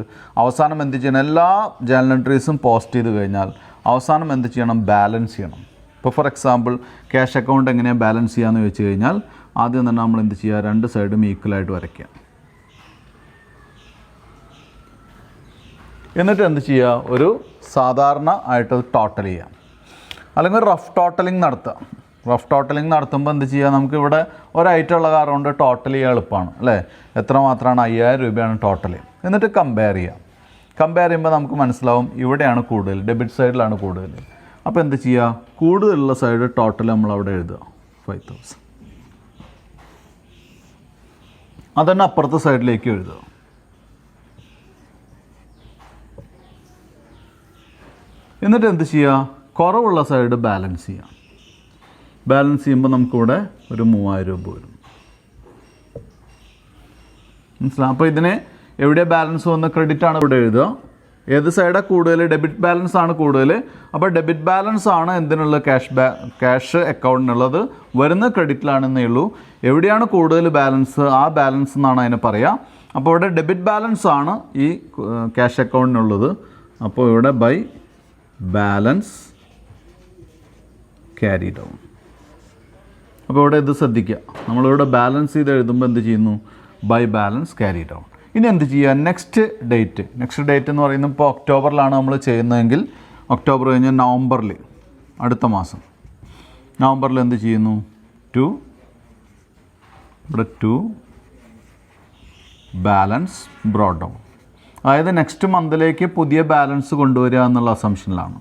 അവസാനം എന്ത് ചെയ്യണം, എല്ലാ ജേർണൽ എൻട്രീസും പോസ്റ്റ് ചെയ്ത് കഴിഞ്ഞാൽ അവസാനം എന്ത് ചെയ്യണം, ബാലൻസ് ചെയ്യണം. ഇപ്പോൾ ഫോർ എക്സാമ്പിൾ ക്യാഷ് അക്കൗണ്ട് എങ്ങനെയാണ് ബാലൻസ് ചെയ്യാമെന്ന് ചോദിച്ചു കഴിഞ്ഞാൽ ആദ്യം തന്നെ നമ്മൾ എന്ത് ചെയ്യുക, രണ്ട് സൈഡും ഈക്വലായിട്ട് വരയ്ക്കുക. എന്നിട്ട് എന്ത് ചെയ്യുക, ഒരു സാധാരണ ആയിട്ട് ടോട്ടൽ ചെയ്യാം, അല്ലെങ്കിൽ ഒരു റഫ് ടോട്ടലിംഗ് നടത്തുക. റഫ് ടോട്ടലിംഗ് നടത്തുമ്പോൾ എന്ത് ചെയ്യുക, നമുക്കിവിടെ ഒരൈറ്റം ഉള്ള കാരണം കൊണ്ട് ടോട്ടൽ ചെയ്യാൻ എളുപ്പമാണ് അല്ലേ. എത്ര മാത്രമാണ്, 5000 രൂപയാണ് ടോട്ടൽ. എന്നിട്ട് കമ്പയർ ചെയ്യാം. കമ്പയർ ചെയ്യുമ്പോൾ നമുക്ക് മനസ്സിലാവും ഇവിടെയാണ് കൂടുതൽ, ഡെബിറ്റ് സൈഡിലാണ് കൂടുതൽ. അപ്പോൾ എന്ത് ചെയ്യുക, കൂടുതലുള്ള സൈഡ് ടോട്ടൽ നമ്മളവിടെ എഴുതുക 5000. അതന്നെ അപ്പുറത്തെ സൈഡിലേക്ക് എഴുതുക. എന്നിട്ട് എന്ത് ചെയ്യുക, കുറവുള്ള സൈഡ് ബാലൻസ് ചെയ്യാം. ബാലൻസ് ചെയ്യുമ്പോൾ നമുക്കിവിടെ ഒരു 3000 രൂപ വരും. മനസ്സിലാവും. അപ്പോൾ ഇതിനെ എവിടെ ബാലൻസ് വന്ന് ക്രെഡിറ്റ് ആണ് ഇവിടെ എഴുതുക. ഏത് സൈഡാണ് കൂടുതൽ, ഡെബിറ്റ് ബാലൻസ് ആണ് കൂടുതൽ. അപ്പോൾ ഡെബിറ്റ് ബാലൻസ് ആണ് എന്തിനുള്ള, ക്യാഷ് അക്കൗണ്ടിനുള്ളത്. വരുന്ന ക്രെഡിറ്റിലാണെന്നേ ഉള്ളൂ. എവിടെയാണ് കൂടുതൽ ബാലൻസ്, ആ ബാലൻസ് എന്നാണ് അതിനെ പറയുക. അപ്പോൾ ഇവിടെ ഡെബിറ്റ് ബാലൻസ് ആണ് ഈ ക്യാഷ് അക്കൗണ്ടിനുള്ളത്. അപ്പോൾ ഇവിടെ ബൈ ബാലൻസ് ക്യാരി ഡൗൺ. അപ്പോൾ ഇവിടെ ഇത് ശ്രദ്ധിക്കുക, നമ്മളിവിടെ ബാലൻസ് ചെയ്ത് എഴുതുമ്പോൾ എന്ത് ചെയ്യുന്നു? By balance carry down. ഇനി എന്ത് ചെയ്യുക? നെക്സ്റ്റ് ഡേറ്റ് എന്ന് പറയുന്നത് ഇപ്പോൾ ഒക്ടോബറിലാണ് നമ്മൾ ചെയ്യുന്നതെങ്കിൽ ഒക്ടോബർ കഴിഞ്ഞ് നവംബറിൽ, അടുത്ത മാസം നവംബറിൽ എന്ത് ചെയ്യുന്നു? ഇവിടെ ടു ബാലൻസ് ബ്രോഡ് ഡൗൺ. അതായത് നെക്സ്റ്റ് മന്തിലേക്ക് പുതിയ ബാലൻസ് കൊണ്ടുവരിക എന്നുള്ള അസംഷനിലാണ്.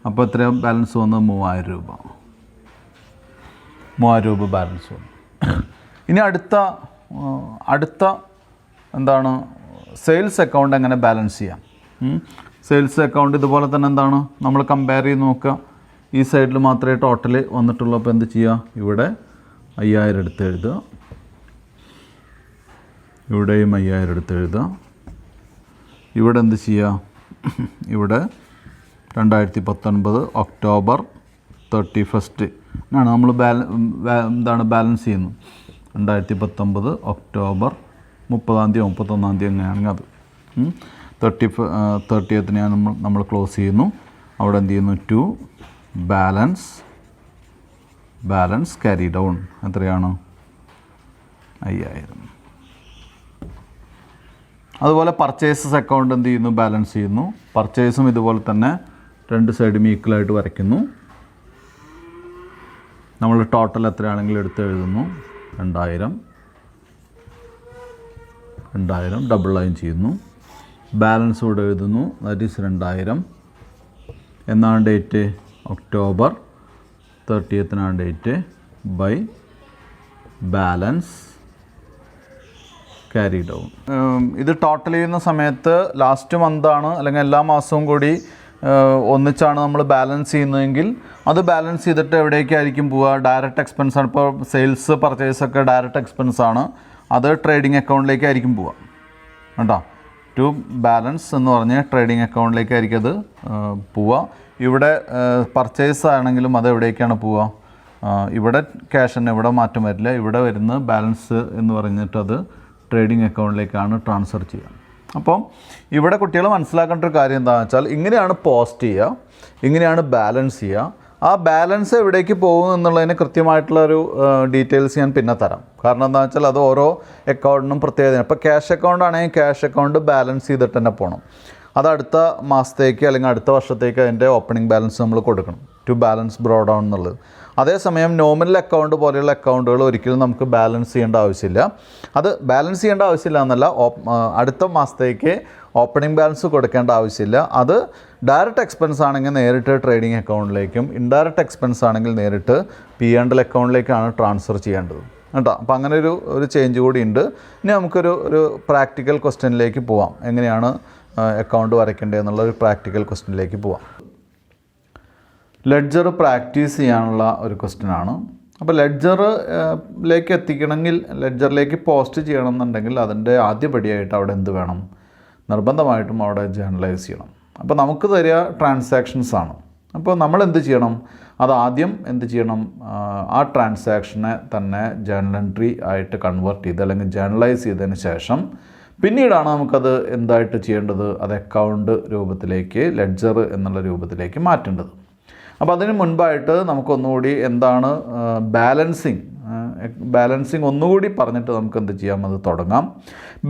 അപ്പോൾ എത്രയും ബാലൻസ് വന്നത്? 3000 രൂപ. 3000 രൂപ ബാലൻസ് വന്നു. ഇനി അടുത്ത എന്താണ്? സെയിൽസ് അക്കൗണ്ട് എങ്ങനെ ബാലൻസ് ചെയ്യാം? സെയിൽസ് അക്കൗണ്ട് ഇതുപോലെ തന്നെ എന്താണ് നമ്മൾ കമ്പയർ ചെയ്ത് നോക്കുക. ഈ സൈഡിൽ മാത്രമേ ടോട്ടൽ വന്നിട്ടുള്ളൂ. അപ്പോൾ എന്ത് ചെയ്യുക? ഇവിടെ 5000 എടുത്ത് എഴുതുക, ഇവിടെയും 5000 എടുത്ത് എഴുതുക. ഇവിടെ എന്ത് ചെയ്യുക? ഇവിടെ 2019 ഒക്ടോബർ 31 ആണ് നമ്മൾ ബാലൻസ് ചെയ്യുന്നത്. 2019 ഒക്ടോബർ 30 31 എങ്ങനെയാണെങ്കിൽ അത് 30th നമ്മൾ ക്ലോസ് ചെയ്യുന്നു. അവിടെ എന്ത് ചെയ്യുന്നു? To balance carry down. എത്രയാണ്? 5000. അതുപോലെ പർച്ചേസസ് അക്കൗണ്ട് എന്ത് ചെയ്യുന്നു? ബാലൻസ് ചെയ്യുന്നു. പർച്ചേസും ഇതുപോലെ തന്നെ രണ്ട് സൈഡും ഈക്വലായിട്ട് വരയ്ക്കുന്നു. നമ്മൾ ടോട്ടൽ എത്രയാണെങ്കിലും എടുത്ത് എഴുതുന്നു. 2000 ഡബിൾ ലൈൻ ചെയ്യുന്നു. ബാലൻസ് കൂടെ എഴുതുന്നു. That is 2000. എന്നാണ് date? October 30th date. By balance carry down. ഇത് ടോട്ടൽ ചെയ്യുന്ന സമയത്ത് ലാസ്റ്റ് മന്താണ് അല്ലെങ്കിൽ എല്ലാ മാസവും കൂടി ഒന്നിച്ചാണ് നമ്മൾ ബാലൻസ് ചെയ്യുന്നതെങ്കിൽ അത് ബാലൻസ് ചെയ്തിട്ട് എവിടേക്കായിരിക്കും പോവുക? ഡയറക്റ്റ് എക്സ്പെൻസ് ആണ്. ഇപ്പോൾ സെയിൽസ് പർച്ചേസൊക്കെ ഡയറക്റ്റ് എക്സ്പെൻസ് ആണ്, അത് ട്രേഡിംഗ് അക്കൗണ്ടിലേക്കായിരിക്കും പോവുക കേട്ടോ. ടു ബാലൻസ് എന്ന് പറഞ്ഞ് ട്രേഡിംഗ് അക്കൗണ്ടിലേക്കായിരിക്കും അത് പോവുക. ഇവിടെ പർച്ചേസ് ആണെങ്കിലും അത് എവിടേക്കാണ് പോവുക? ഇവിടെ ക്യാഷ് തന്നെ, ഇവിടെ മാറ്റം വരില്ല. ഇവിടെ വരുന്ന ബാലൻസ് എന്ന് പറഞ്ഞിട്ട് അത് ട്രേഡിംഗ് അക്കൗണ്ടിലേക്കാണ് ട്രാൻസ്ഫർ ചെയ്യുക. അപ്പം ഇവിടെ കുട്ടികൾ മനസ്സിലാക്കേണ്ട ഒരു കാര്യം എന്താണെന്ന് വെച്ചാൽ ഇങ്ങനെയാണ് പോസ്റ്റ് ചെയ്യുക, ഇങ്ങനെയാണ് ബാലൻസ് ചെയ്യുക. ആ ബാലൻസ് എവിടേക്ക് പോകും എന്നുള്ളതിന് കൃത്യമായിട്ടുള്ളൊരു ഡീറ്റെയിൽസ് ഞാൻ പിന്നെ തരാം. കാരണം എന്താണെന്ന് വെച്ചാൽ അത് ഓരോ അക്കൗണ്ടിനും പ്രത്യേകത. ഇപ്പോൾ ക്യാഷ് അക്കൗണ്ട് ആണെങ്കിൽ ക്യാഷ് അക്കൗണ്ട് ബാലൻസ് ചെയ്തിട്ട് തന്നെ പോകണം. അത് അടുത്ത മാസത്തേക്ക് അല്ലെങ്കിൽ അടുത്ത വർഷത്തേക്ക് അതിൻ്റെ ഓപ്പണിംഗ് ബാലൻസ് നമ്മൾ കൊടുക്കണം. ടു ബാലൻസ് ബ്രോ ഡൗൺ എന്നുള്ളത്. അതേസമയം നോമിനൽ അക്കൗണ്ട് പോലെയുള്ള അക്കൗണ്ടുകൾ ഒരിക്കലും നമുക്ക് ബാലൻസ് ചെയ്യേണ്ട ആവശ്യമില്ല. അത് ബാലൻസ് ചെയ്യേണ്ട ആവശ്യമില്ല എന്നല്ല, അടുത്ത മാസത്തേക്ക് ഓപ്പണിംഗ് ബാലൻസ് കൊടുക്കേണ്ട ആവശ്യമില്ല. അത് ഡയറക്റ്റ് എക്സ്പെൻസ് ആണെങ്കിൽ നേരിട്ട് ട്രേഡിംഗ് അക്കൗണ്ടിലേക്കും ഇൻഡയറക്റ്റ് എക്സ്പെൻസ് ആണെങ്കിൽ നേരിട്ട് P&L അക്കൗണ്ടിലേക്കാണ് ട്രാൻസ്ഫർ ചെയ്യേണ്ടത് കേട്ടോ. അപ്പോൾ അങ്ങനെ ഒരു ചേഞ്ച് കൂടി ഉണ്ട്. ഇനി നമുക്കൊരു പ്രാക്ടിക്കൽ ക്വസ്റ്റ്യനിലേക്ക് പോവാം. എങ്ങനെയാണ് അക്കൗണ്ട് വരയ്ക്കേണ്ടത് എന്നുള്ളൊരു പ്രാക്ടിക്കൽ ക്വസ്റ്റ്യനിലേക്ക് പോവാം. ലെഡ്ജർ പ്രാക്ടീസ് ചെയ്യാനുള്ള ഒരു ക്വസ്റ്റ്യനാണ്. അപ്പോൾ ലെഡ്ജറിലേക്ക് എത്തിക്കണമെങ്കിൽ, ലെഡ്ജറിലേക്ക് പോസ്റ്റ് ചെയ്യണം എന്നുണ്ടെങ്കിൽ അതിൻ്റെ ആദ്യപടിയായിട്ട് അവിടെ എന്ത് വേണം? നിർബന്ധമായിട്ടും അവിടെ ജേർണലൈസ് ചെയ്യണം. അപ്പോൾ നമുക്ക് തരിക ട്രാൻസാക്ഷൻസ് ആണ്. അപ്പോൾ നമ്മൾ എന്ത് ചെയ്യണം? അത് ആദ്യം എന്ത് ചെയ്യണം? ആ ട്രാൻസാക്ഷനെ തന്നെ ജേർണൽ എൻട്രി ആയിട്ട് കൺവേർട്ട് ചെയ്ത് അല്ലെങ്കിൽ ജേർണലൈസ് ചെയ്തതിന് ശേഷം പിന്നീടാണ് നമുക്കത് എന്തായിട്ട് ചെയ്യേണ്ടത്? അത് അക്കൗണ്ട് രൂപത്തിലേക്ക്, ലെഡ്ജർ എന്നുള്ള രൂപത്തിലേക്ക് മാറ്റേണ്ടത്. അപ്പോൾ അതിന് മുൻപായിട്ട് നമുക്കൊന്നുകൂടി എന്താണ് ബാലൻസിങ് ഒന്നുകൂടി പറഞ്ഞിട്ട് നമുക്ക് എന്ത് ചെയ്യാം? അത് തുടങ്ങാം.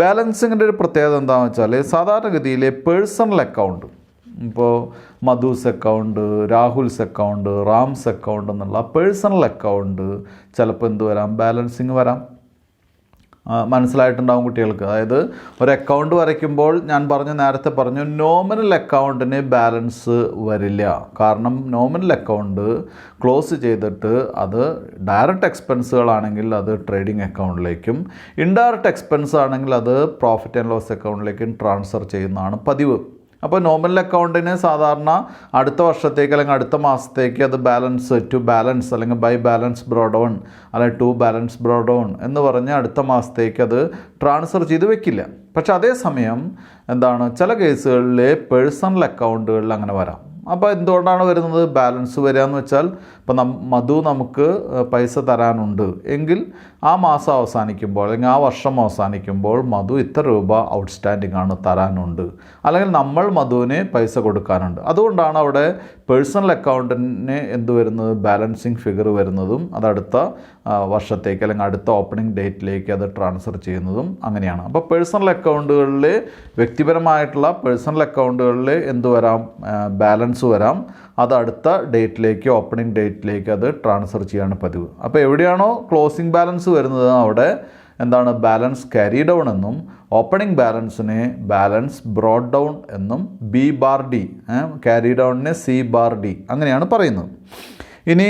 ബാലൻസിങ്ങിൻ്റെ ഒരു പ്രത്യേകത എന്താണെന്ന് വെച്ചാൽ സാധാരണഗതിയിൽ പേഴ്സണൽ അക്കൗണ്ട്, ഇപ്പോൾ Madhu's account, Rahul's account, Ram's account എന്നുള്ള പേഴ്സണൽ അക്കൗണ്ട് ചിലപ്പോൾ എന്ത് വരാം? ബാലൻസിങ് വരാം. മനസ്സിലായിട്ടുണ്ടാകും കുട്ടികൾക്ക്. അതായത് ഒരു അക്കൗണ്ട് വരയ്ക്കുമ്പോൾ ഞാൻ നേരത്തെ പറഞ്ഞു നോമിനൽ അക്കൗണ്ടിന് ബാലൻസ് വരില്ല. കാരണം നോമിനൽ അക്കൗണ്ട് ക്ലോസ് ചെയ്തിട്ട് അത് ഡയറക്റ്റ് എക്സ്പെൻസുകളാണെങ്കിൽ അത് ട്രേഡിംഗ് അക്കൗണ്ടിലേക്കും ഇൻഡയറക്റ്റ് എക്സ്പെൻസ് ആണെങ്കിൽ അത് പ്രോഫിറ്റ് ആൻഡ് ലോസ് അക്കൗണ്ടിലേക്കും ട്രാൻസ്ഫർ ചെയ്യുന്നതാണ് പതിവ്. അപ്പോൾ നോമിനൽ അക്കൗണ്ടിന് സാധാരണ അടുത്ത വർഷത്തേക്ക് അല്ലെങ്കിൽ അടുത്ത മാസത്തേക്ക് അത് ടു ബാലൻസ് അല്ലെങ്കിൽ ബൈ ബാലൻസ് ബ്രോ ഡൗൺ അല്ലെങ്കിൽ ടു ബാലൻസ് ബ്രോ ഡൗൺ എന്ന് പറഞ്ഞ് അടുത്ത മാസത്തേക്ക് അത് ട്രാൻസ്ഫർ ചെയ്ത് വെക്കില്ല. പക്ഷെ അതേസമയം ചില കേസുകളിൽ പേഴ്സണൽ അക്കൗണ്ടുകളിൽ അങ്ങനെ വരാം. അപ്പോൾ എന്തുകൊണ്ടാണ് വരുന്നത് ബാലൻസ് വരിക എന്ന് വെച്ചാൽ, ഇപ്പോൾ മധു നമുക്ക് പൈസ തരാനുണ്ട് എങ്കിൽ ആ മാസം അവസാനിക്കുമ്പോൾ അല്ലെങ്കിൽ ആ വർഷം അവസാനിക്കുമ്പോൾ മധു ഇത്ര രൂപ ഔട്ട്സ്റ്റാൻഡിംഗ് ആണ് തരാനുണ്ട്, അല്ലെങ്കിൽ നമ്മൾ മധുവിന് പൈസ കൊടുക്കാനുണ്ട്. അതുകൊണ്ടാണ് അവിടെ പേഴ്സണൽ അക്കൗണ്ടിന് എന്ത് വരുന്നത്, ബാലൻസിങ് ഫിഗർ വരുന്നതും അത് അടുത്ത വർഷത്തേക്ക് അല്ലെങ്കിൽ അടുത്ത ഓപ്പണിംഗ് ഡേറ്റിലേക്ക് അത് ട്രാൻസ്ഫർ ചെയ്യുന്നതും അങ്ങനെയാണ്. അപ്പോൾ പേഴ്സണൽ അക്കൗണ്ടുകളിൽ, വ്യക്തിപരമായിട്ടുള്ള പേഴ്സണൽ അക്കൗണ്ടുകളിൽ എന്ത് വരാം, ബാലൻസ് വരാം. അത് അടുത്ത ഡേറ്റിലേക്ക്, ഓപ്പണിംഗ് ഡേറ്റിലേക്ക് അത് ട്രാൻസ്ഫർ ചെയ്യാണ് പതിവ്. അപ്പോൾ എവിടെയാണോ ക്ലോസിംഗ് ബാലൻസ് വരുന്നത് അവിടെ എന്താണ് ബാലൻസ് ക്യാരി ഡൗൺ എന്നും ഓപ്പണിംഗ് ബാലൻസിനെ ബാലൻസ് ബ്രോഡ് ഡൗൺ എന്നും B/D, ക്യാരി ഡൗണിനെ C/D അങ്ങനെയാണ് പറയുന്നത്. ഇനി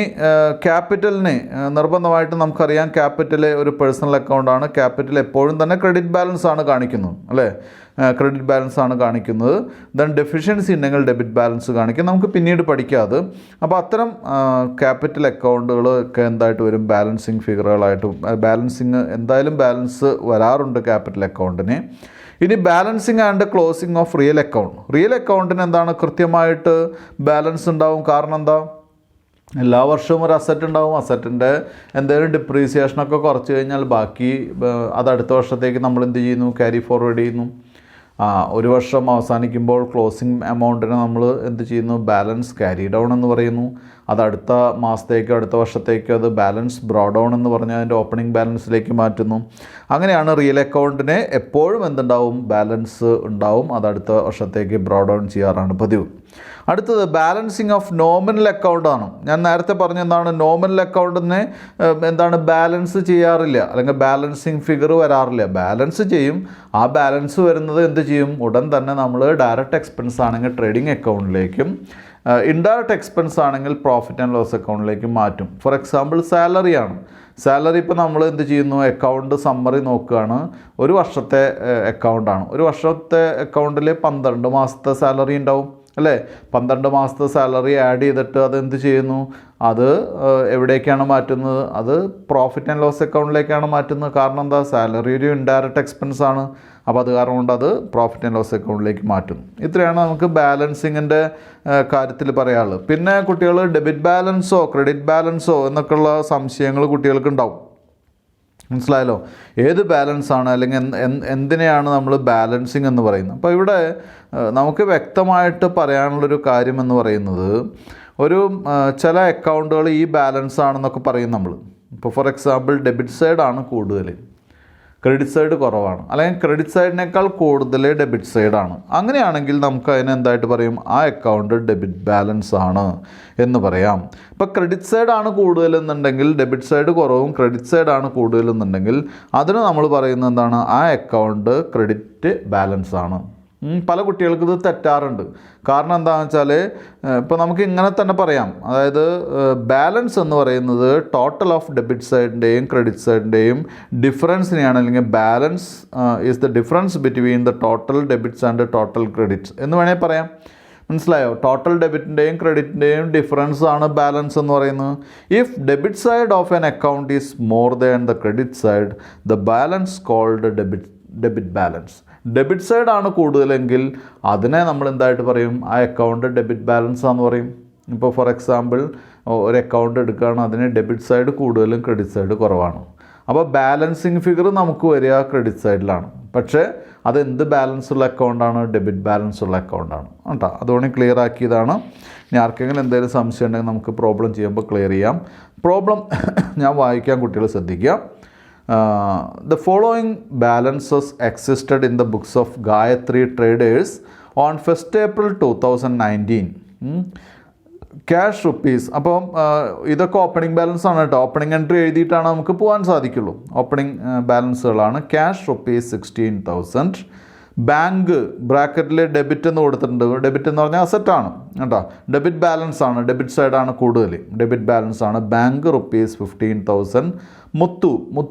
ക്യാപിറ്റലിന് നിർബന്ധമായിട്ട് നമുക്കറിയാം, ക്യാപിറ്റൽ ഒരു പേഴ്സണൽ അക്കൗണ്ടാണ്. ക്യാപിറ്റൽ എപ്പോഴും തന്നെ ക്രെഡിറ്റ് ബാലൻസ് ആണ് കാണിക്കുന്നത്, അല്ലേ? ക്രെഡിറ്റ് ബാലൻസ് ആണ് കാണിക്കുന്നത്. ദെൻ ഡെഫിഷ്യൻസി ഉണ്ടെങ്കിൽ ഡെബിറ്റ് ബാലൻസ് കാണിക്കും. നമുക്ക് പിന്നീട് പഠിക്കാം അത്. അപ്പോൾ അത്തരം ക്യാപിറ്റൽ അക്കൗണ്ടുകൾ ഒക്കെ എന്തായിട്ട് വരും, ബാലൻസിങ് ഫിഗറുകളായിട്ട്. ബാലൻസിങ് എന്തായാലും ബാലൻസ് വരാറുണ്ട് ക്യാപിറ്റൽ അക്കൗണ്ടിന്. ഇനി balancing and closing of real account. Real അക്കൗണ്ടിന് എന്താണ് കൃത്യമായിട്ട് ബാലൻസ് ഉണ്ടാവും. കാരണം എന്താ, എല്ലാ വർഷവും ഒരു അസറ്റ് ഉണ്ടാവും. അസറ്റിൻ്റെ എന്തെങ്കിലും ഡിപ്രീസിയേഷനൊക്കെ കുറച്ച് കഴിഞ്ഞാൽ ബാക്കി അത് അടുത്ത വർഷത്തേക്ക് നമ്മൾ എന്ത് ചെയ്യുന്നു, ക്യാരി ഫോർവേഡ് ചെയ്യുന്നു. ഒരു വർഷം അവസാനിക്കുമ്പോൾ ക്ലോസിംഗ് എമൗണ്ടിനെ നമ്മൾ എന്ത് ചെയ്യുന്നു, ബാലൻസ് ക്യാരി ഡൗൺ എന്ന് പറയുന്നു. അത് അടുത്ത മാസത്തേക്ക്, അടുത്ത വർഷത്തേക്ക് അത് ബാലൻസ് ബ്രോഡ് ഡൗൺ എന്ന് പറഞ്ഞ് അതിൻ്റെ ഓപ്പണിംഗ് ബാലൻസിലേക്ക് മാറ്റുന്നു. അങ്ങനെയാണ് റിയൽ അക്കൗണ്ടിന് എപ്പോഴും എന്തുണ്ടാവും, ബാലൻസ് ഉണ്ടാവും. അത് അടുത്ത വർഷത്തേക്ക് ബ്രോഡ് ഡൗൺ ചെയ്യാറാണ് പതിവ്. അടുത്തത് ബാലൻസിങ് ഓഫ് നോമിനൽ അക്കൗണ്ടാണ്. ഞാൻ നേരത്തെ പറഞ്ഞ എന്താണ്, നോമിനൽ അക്കൗണ്ടിന് എന്താണ് ബാലൻസ് ചെയ്യാറില്ല, അല്ലെങ്കിൽ ബാലൻസിങ് ഫിഗർ വരാറില്ല. ബാലൻസ് ചെയ്യും. ആ ബാലൻസ് വരുന്നത് എന്ത് ചെയ്യും, ഉടൻ തന്നെ നമ്മൾ ഡയറക്റ്റ് എക്സ്പെൻസ് ആണെങ്കിൽ ട്രേഡിംഗ് അക്കൗണ്ടിലേക്കും, ഇൻഡയറക്റ്റ് എക്സ്പെൻസ് ആണെങ്കിൽ പ്രോഫിറ്റ് ആൻഡ് ലോസ് അക്കൗണ്ടിലേക്ക് മാറ്റും. For example സാലറിയാണ്. സാലറി ഇപ്പോൾ നമ്മൾ എന്ത് ചെയ്യുന്നു, അക്കൗണ്ട് സമ്മറി നോക്കുകയാണ്. ഒരു വർഷത്തെ അക്കൗണ്ടാണ്. ഒരു വർഷത്തെ അക്കൗണ്ടിൽ 12 മാസത്തെ സാലറി ഉണ്ടാവും, അല്ലേ? 12 മാസത്തെ സാലറി ആഡ് ചെയ്തിട്ട് അതെന്ത് ചെയ്യുന്നു, അത് എവിടേക്കാണ് മാറ്റുന്നത്, അത് പ്രോഫിറ്റ് ആൻഡ് ലോസ് അക്കൗണ്ടിലേക്കാണ് മാറ്റുന്നത്. കാരണം എന്താ, സാലറി ഒരു ഇൻഡയറക്റ്റ് എക്സ്പെൻസ് ആണ്. അപ്പോൾ അത് കാരണം കൊണ്ട് അത് പ്രോഫിറ്റ് ആൻഡ് ലോസ് അക്കൗണ്ടിലേക്ക് മാറ്റും. ഇത്രയാണ് നമുക്ക് ബാലൻസിങ്ങിൻ്റെ കാര്യത്തിൽ പറയാനുള്ളത്. പിന്നെ കുട്ടികൾ ഡെബിറ്റ് ബാലൻസോ ക്രെഡിറ്റ് ബാലൻസോ എന്നൊക്കെയുള്ള സംശയങ്ങൾ കുട്ടികൾക്ക് ഉണ്ടാവും. മനസ്സിലായല്ലോ, ഏത് ബാലൻസാണ് അല്ലെങ്കിൽ എന്തിനെയാണ് നമ്മൾ ബാലൻസിങ് എന്ന് പറയുന്നത്. അപ്പോൾ ഇവിടെ നമുക്ക് വ്യക്തമായിട്ട് പറയാനുള്ളൊരു കാര്യം എന്ന് പറയുന്നത്, ഒരു ചില അക്കൗണ്ടുകൾ ഈ ബാലൻസ് ആണെന്നൊക്കെ പറയും നമ്മൾ. ഇപ്പോൾ ഫോർ എക്സാമ്പിൾ ഡെബിറ്റ് സൈഡാണ് കൂടുതൽ, ക്രെഡിറ്റ് സൈഡ് കുറവാണ്, അല്ലെങ്കിൽ ക്രെഡിറ്റ് സൈഡിനേക്കാൾ കൂടുതൽ ഡെബിറ്റ് സൈഡാണ്. അങ്ങനെയാണെങ്കിൽ നമുക്ക് അതിനെ എന്തായിട്ട് പറയും, ആ അക്കൗണ്ട് ഡെബിറ്റ് ബാലൻസ് ആണ് എന്ന് പറയാം. ഇപ്പോൾ ക്രെഡിറ്റ് സൈഡാണ് കൂടുതലെന്നുണ്ടെങ്കിൽ ഡെബിറ്റ് സൈഡ് കുറവും, ക്രെഡിറ്റ് സൈഡാണ് കൂടുതലെന്നുണ്ടെങ്കിൽ അതിന് നമ്മൾ പറയുന്നത് എന്താണ്, ആ അക്കൗണ്ട് ക്രെഡിറ്റ് ബാലൻസ് ആണ്. പല കുട്ടികൾക്ക് ഇത് തെറ്റാറുണ്ട്. കാരണം എന്താണെന്ന് വെച്ചാൽ, ഇപ്പോൾ നമുക്ക് ഇങ്ങനെ തന്നെ പറയാം, അതായത് ബാലൻസ് എന്ന് പറയുന്നത് ടോട്ടൽ ഓഫ് ഡെബിറ്റ് സൈഡിൻ്റെയും ക്രെഡിറ്റ് സൈഡിൻ്റെയും ഡിഫറൻസിനെയാണ്, അല്ലെങ്കിൽ balance is the difference between the total debits and total credits എന്ന് വേണമെങ്കിൽ പറയാം. മനസ്സിലായോ? ടോട്ടൽ ഡെബിറ്റിൻ്റെയും ക്രെഡിറ്റിൻ്റെയും ഡിഫറൻസ് ആണ് ബാലൻസ് എന്ന് പറയുന്നത്. If debit side of an account is more than the credit side, the balance called debit balance. Debit സൈഡാണ് കൂടുതലെങ്കിൽ അതിനെ നമ്മൾ എന്തായിട്ട് പറയും, ആ അക്കൗണ്ട് ഡെബിറ്റ് ബാലൻസ് ആണെന്ന് പറയും. ഇപ്പോൾ ഫോർ എക്സാമ്പിൾ ഒരു അക്കൗണ്ട് എടുക്കുകയാണ്, അതിന് ഡെബിറ്റ് സൈഡ് കൂടുതലും ക്രെഡിറ്റ് സൈഡ് കുറവാണ്. അപ്പോൾ ബാലൻസിങ് ഫിഗർ നമുക്ക് വരിക ക്രെഡിറ്റ് സൈഡിലാണ്. പക്ഷേ അതെന്ത് ബാലൻസ് ഉള്ള അക്കൗണ്ടാണ്, ഡെബിറ്റ് ബാലൻസ് ഉള്ള അക്കൗണ്ടാണ് കേട്ടോ. അതുകൊണ്ട് ക്ലിയർ ആക്കിയതാണ്. ഇനി ആർക്കെങ്കിലും എന്തെങ്കിലും സംശയം ഉണ്ടെങ്കിൽ നമുക്ക് പ്രോബ്ലം ചെയ്യുമ്പോൾ ക്ലിയർ ചെയ്യാം. പ്രോബ്ലം ഞാൻ വായിക്കാൻ കുട്ടികൾ ശ്രദ്ധിക്കുക. The following balances existed in the books of Gayatri Traders on 1st April 2019. Cash rupees. അപ്പം ഇതൊക്കെ ഓപ്പണിംഗ് ബാലൻസ് ആണ് കേട്ടോ. ഓപ്പണിംഗ് എൻട്രി എഴുതിയിട്ടാണ് നമുക്ക് പോകാൻ സാധിക്കുള്ളൂ. ഓപ്പണിംഗ് ബാലൻസുകളാണ്. Cash rupees 16,000. ബാങ്ക് ബ്രാക്കറ്റിൽ ഡെബിറ്റ് എന്ന് കൊടുത്തിട്ടുണ്ട്. ഡെബിറ്റ് എന്ന് പറഞ്ഞാൽ അസറ്റാണ് കേട്ടോ. ഡെബിറ്റ് ബാലൻസ് ആണ്, ഡെബിറ്റ് സൈഡാണ് കൂടുതൽ, ഡെബിറ്റ് ബാലൻസ് ആണ്. Bank rupees 15,000. മുത്തു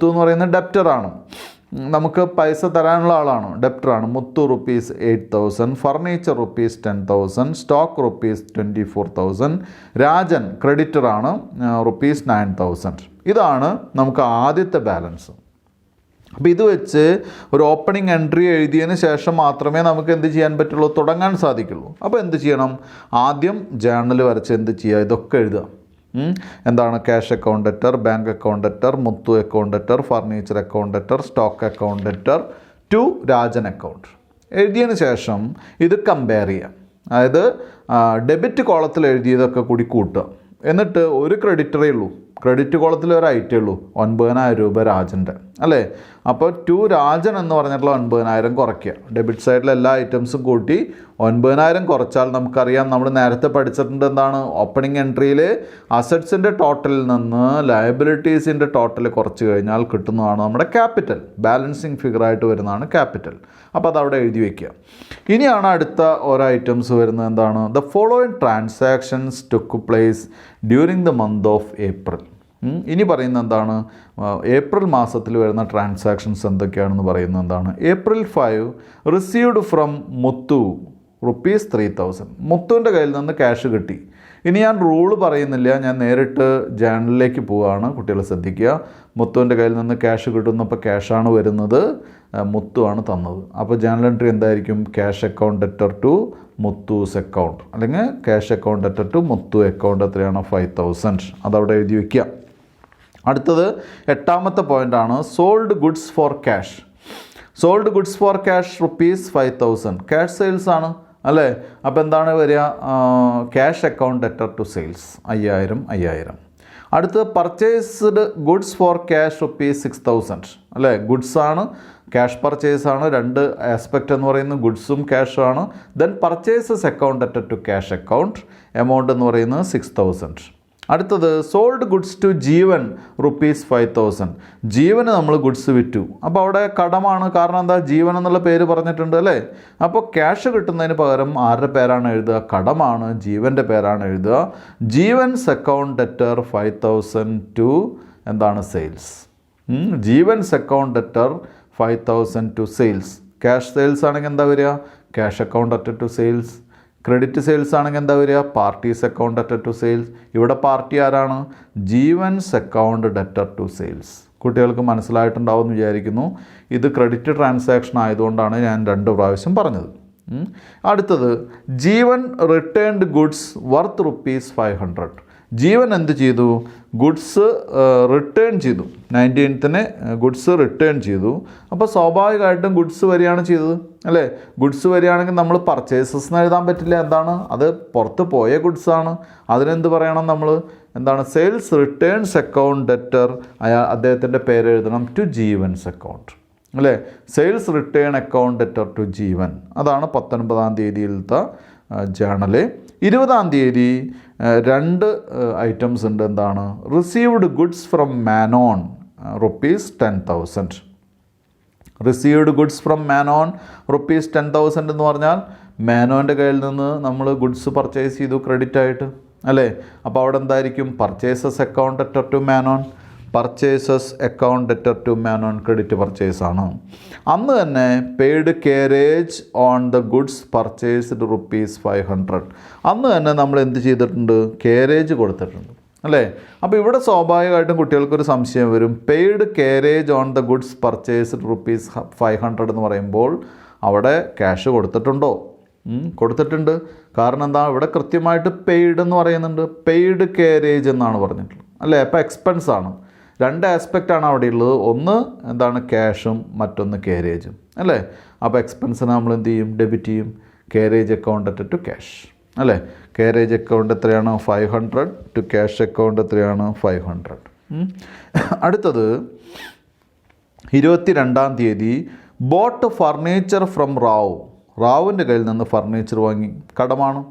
എന്ന് പറയുന്നത് ഡെപ്റ്ററാണ്, നമുക്ക് പൈസ തരാനുള്ള ആളാണ്, ഡെപ്റ്ററാണ്. Muthu rupees 8,000. Furniture rupees 10,000. Stock rupees 24,000. Rajan ക്രെഡിറ്ററാണ്, റുപ്പീസ് 9,000. ഇതാണ് നമുക്ക് ആദ്യത്തെ ബാലൻസ്. അപ്പോൾ ഇത് വെച്ച് ഒരു ഓപ്പണിംഗ് എൻട്രി എഴുതിയതിന് ശേഷം മാത്രമേ നമുക്ക് എന്ത് ചെയ്യാൻ പറ്റുള്ളൂ, തുടങ്ങാൻ സാധിക്കുള്ളൂ. അപ്പോൾ എന്ത് ചെയ്യണം, ആദ്യം ജേർണൽ വരച്ച് എന്ത് ചെയ്യുക, ഇതൊക്കെ എഴുതുക. എന്താണ് cash account debtor, bank account debtor, Muthu account debtor, furniture account debtor, stock account letter to Rajan account എഴുതിയതിന് ശേഷം ഇത് കമ്പയർ ചെയ്യാം. അതായത് ഡെബിറ്റ് കോളത്തിൽ എഴുതിയതൊക്കെ കൂടി കൂട്ടുക. എന്നിട്ട് ഒരു ക്രെഡിറ്ററേ ഉള്ളൂ, ക്രെഡിറ്റ് കോളത്തിൽ ഒരു ഐറ്റമേ ഉള്ളൂ, 9,000 രൂപ രാജൻ്റെ അല്ലേ. അപ്പോൾ ടു രാജൻ എന്ന് പറഞ്ഞിട്ടുള്ള 9,000 കുറയ്ക്കുക. ഡെബിറ്റ് സൈഡിലെ എല്ലാ ഐറ്റംസും കൂട്ടി 9,000 കുറച്ചാൽ നമുക്കറിയാം, നമ്മൾ നേരത്തെ പഠിച്ചിട്ടുണ്ട് എന്താണ്, ഓപ്പണിംഗ് എൻട്രിയിൽ അസറ്റ്സിൻ്റെ ടോട്ടലിൽ നിന്ന് ലയബിലിറ്റീസിൻ്റെ ടോട്ടൽ കുറച്ച് കഴിഞ്ഞാൽ കിട്ടുന്നതാണ് നമ്മുടെ ക്യാപിറ്റൽ. ബാലൻസിങ് ഫിഗറായിട്ട് വരുന്നതാണ് ക്യാപിറ്റൽ. അപ്പോൾ അതവിടെ എഴുതി വയ്ക്കുക. ഇനിയാണ് അടുത്ത ഓരോ ഐറ്റംസ് വരുന്നത്. എന്താണ്, the following transactions took place during the month of April. ഇനി പറയുന്നത് എന്താണ്, ഏപ്രിൽ മാസത്തിൽ വരുന്ന ട്രാൻസാക്ഷൻസ് എന്തൊക്കെയാണെന്ന് പറയുന്നത് എന്താണ്. April 5 റിസീവ്ഡ് ഫ്രം മുത്തു ₹3,000. മുത്തുവിൻ്റെ കയ്യിൽ നിന്ന് ക്യാഷ് കിട്ടി. ഇനി ഞാൻ റൂള് പറയുന്നില്ല, ഞാൻ നേരിട്ട് ജേണലിലേക്ക് പോവുകയാണ്. കുട്ടികൾ ശ്രദ്ധിക്കുക. മുത്തുവിൻ്റെ കയ്യിൽ നിന്ന് ക്യാഷ് കിട്ടുന്നപ്പോൾ ക്യാഷാണ് വരുന്നത്, മുത്തുവാണ് തന്നത്. അപ്പോൾ ജേണൽ എൻട്രി എന്തായിരിക്കും, cash account letter to Muthu's account, അല്ലെങ്കിൽ cash account letter to Muthu account എത്രയാണ്, 5,000. അതവിടെ എഴുതി വയ്ക്കുക. അടുത്തത് 8ാമത്തെ പോയിൻ്റാണ് sold goods for cash. Sold goods for cash ₹5,000. Cash sales ആണ് അല്ലേ. അപ്പോൾ എന്താണ് വരിക, cash account letter to sales 5,000. അടുത്തത് പർച്ചേസ്ഡ് ഗുഡ്സ് ഫോർ ക്യാഷ് ₹6,000 അല്ലേ. ഗുഡ്സ് ആണ്, ക്യാഷ് പർച്ചേസ് ആണ്, രണ്ട് ആസ്പെക്റ്റ് എന്ന് പറയുന്നത് ഗുഡ്സും ക്യാഷും ആണ്. Then purchases account letter to cash account, amount എന്ന് പറയുന്നത് 6,000. അടുത്തത് സോൾഡ് ഗുഡ്സ് ടു ജീവൻ ₹5,000. ജീവന് നമ്മൾ ഗുഡ്സ് വിറ്റു. അപ്പോൾ അവിടെ കടമാണ്, കാരണം എന്താ, ജീവൻ എന്നുള്ള പേര് പറഞ്ഞിട്ടുണ്ട് അല്ലേ. അപ്പോൾ ക്യാഷ് കിട്ടുന്നതിന് പകരം ആരുടെ പേരാണ് എഴുതുക, കടമാണ്, ജീവൻ്റെ പേരാണ് എഴുതുക. ജീവൻസ് അക്കൗണ്ട് ലെറ്റർ 5,000 ടു എന്താണ്, sales. Jeevan's account letter 5,000 to sales. Cash sales ആണെങ്കിൽ എന്താ വരിക, cash account letter to sales. Credit sales ആണെങ്കിൽ എന്താ വരിക, parties account letter to sales. ഇവിടെ പാർട്ടി ആരാണ്, Jeevan's account letter to sales. കുട്ടികൾക്ക് മനസ്സിലായിട്ടുണ്ടാവും എന്ന് വിചാരിക്കുന്നു. ഇത് ക്രെഡിറ്റ് ട്രാൻസാക്ഷൻ ആയതുകൊണ്ടാണ് ഞാൻ 2 പ്രാവശ്യം പറഞ്ഞത്. അടുത്തത് ജീവൻ റിട്ടേൺഡ് ഗുഡ്സ് വർത്ത് ₹500. ജീവൻ എന്ത് ചെയ്തു, ഗുഡ്സ് റിട്ടേൺ ചെയ്തു. 19th ഗുഡ്സ് റിട്ടേൺ ചെയ്തു. അപ്പോൾ സ്വാഭാവികമായിട്ടും ഗുഡ്സ് വരികയാണ് ചെയ്തത് അല്ലേ. ഗുഡ്സ് വരികയാണെങ്കിൽ നമ്മൾ പർച്ചേസസ് എന്ന് എഴുതാൻ പറ്റില്ല. എന്താണ്, അത് പുറത്ത് പോയ ഗുഡ്സാണ്. അതിനെന്ത് പറയണം നമ്മൾ, എന്താണ്, സെയിൽസ് റിട്ടേൺസ് അക്കൗണ്ട് ലെറ്റർ അദ്ദേഹത്തിൻ്റെ പേര് എഴുതണം ടു ജീവൻസ് അക്കൗണ്ട് അല്ലേ. Sales return account letter to Jeevan. അതാണ് 19ാം തീയതിയിലത്തെ ജേണല്. 20ാം തീയതി 2 ഐറ്റംസ് ഉണ്ട്. എന്താണ്, received goods from മാനോൺ ₹10,000. Received goods from മാനോൺ ₹10,000 എന്ന് പറഞ്ഞാൽ മാനോൻ്റെ കയ്യിൽ നിന്ന് നമ്മൾ ഗുഡ്സ് പർച്ചേസ് ചെയ്തു ക്രെഡിറ്റ് ആയിട്ട് അല്ലേ. അപ്പോൾ അവിടെ എന്തായിരിക്കും, purchases account letter to Manon, purchases account letter to Manon credit purchase ആണ്. അന്ന് തന്നെ paid carriage on the goods purchased ₹500. അന്ന് തന്നെ നമ്മൾ എന്ത് ചെയ്തിട്ടുണ്ട്, കാരേജ് കൊടുത്തിട്ടുണ്ട് അല്ലേ. അപ്പോൾ ഇവിടെ സ്വാഭാവികമായിട്ടും കുട്ടികൾക്കൊരു സംശയം വരും, paid carriage on the goods purchased ₹500 എന്ന് പറയുമ്പോൾ അവിടെ ക്യാഷ് കൊടുത്തിട്ടുണ്ടോ, കൊടുത്തിട്ടുണ്ട്. കാരണം എന്താ, ഇവിടെ കൃത്യമായിട്ട് പെയ്ഡ് എന്ന് പറയുന്നുണ്ട്, പെയ്ഡ് കാരേജ് എന്നാണ് പറഞ്ഞിട്ടുള്ളത് അല്ലേ. അപ്പോൾ എക്സ്പെൻസ് ആണ്. 2 ആസ്പെക്റ്റാണ് അവിടെ ഉള്ളത്. ഒന്ന് എന്താണ്, ക്യാഷും, മറ്റൊന്ന് കാരേജും അല്ലേ. അപ്പോൾ എക്സ്പെൻസിന് നമ്മൾ എന്ത് ചെയ്യും, ഡെബിറ്റ് ചെയ്യും. Carriage account letter to cash അല്ലേ. കാരേജ് അക്കൗണ്ട് എത്രയാണ്, 500 ടു ക്യാഷ് അക്കൗണ്ട് എത്രയാണ്, 500. അടുത്തത് 22ാം തീയതി ബോട്ട് ഫർണിച്ചർ ഫ്രം റാവുവിൻ്റെ കയ്യിൽ നിന്ന് ഫർണിച്ചർ വാങ്ങി, കടമാണ്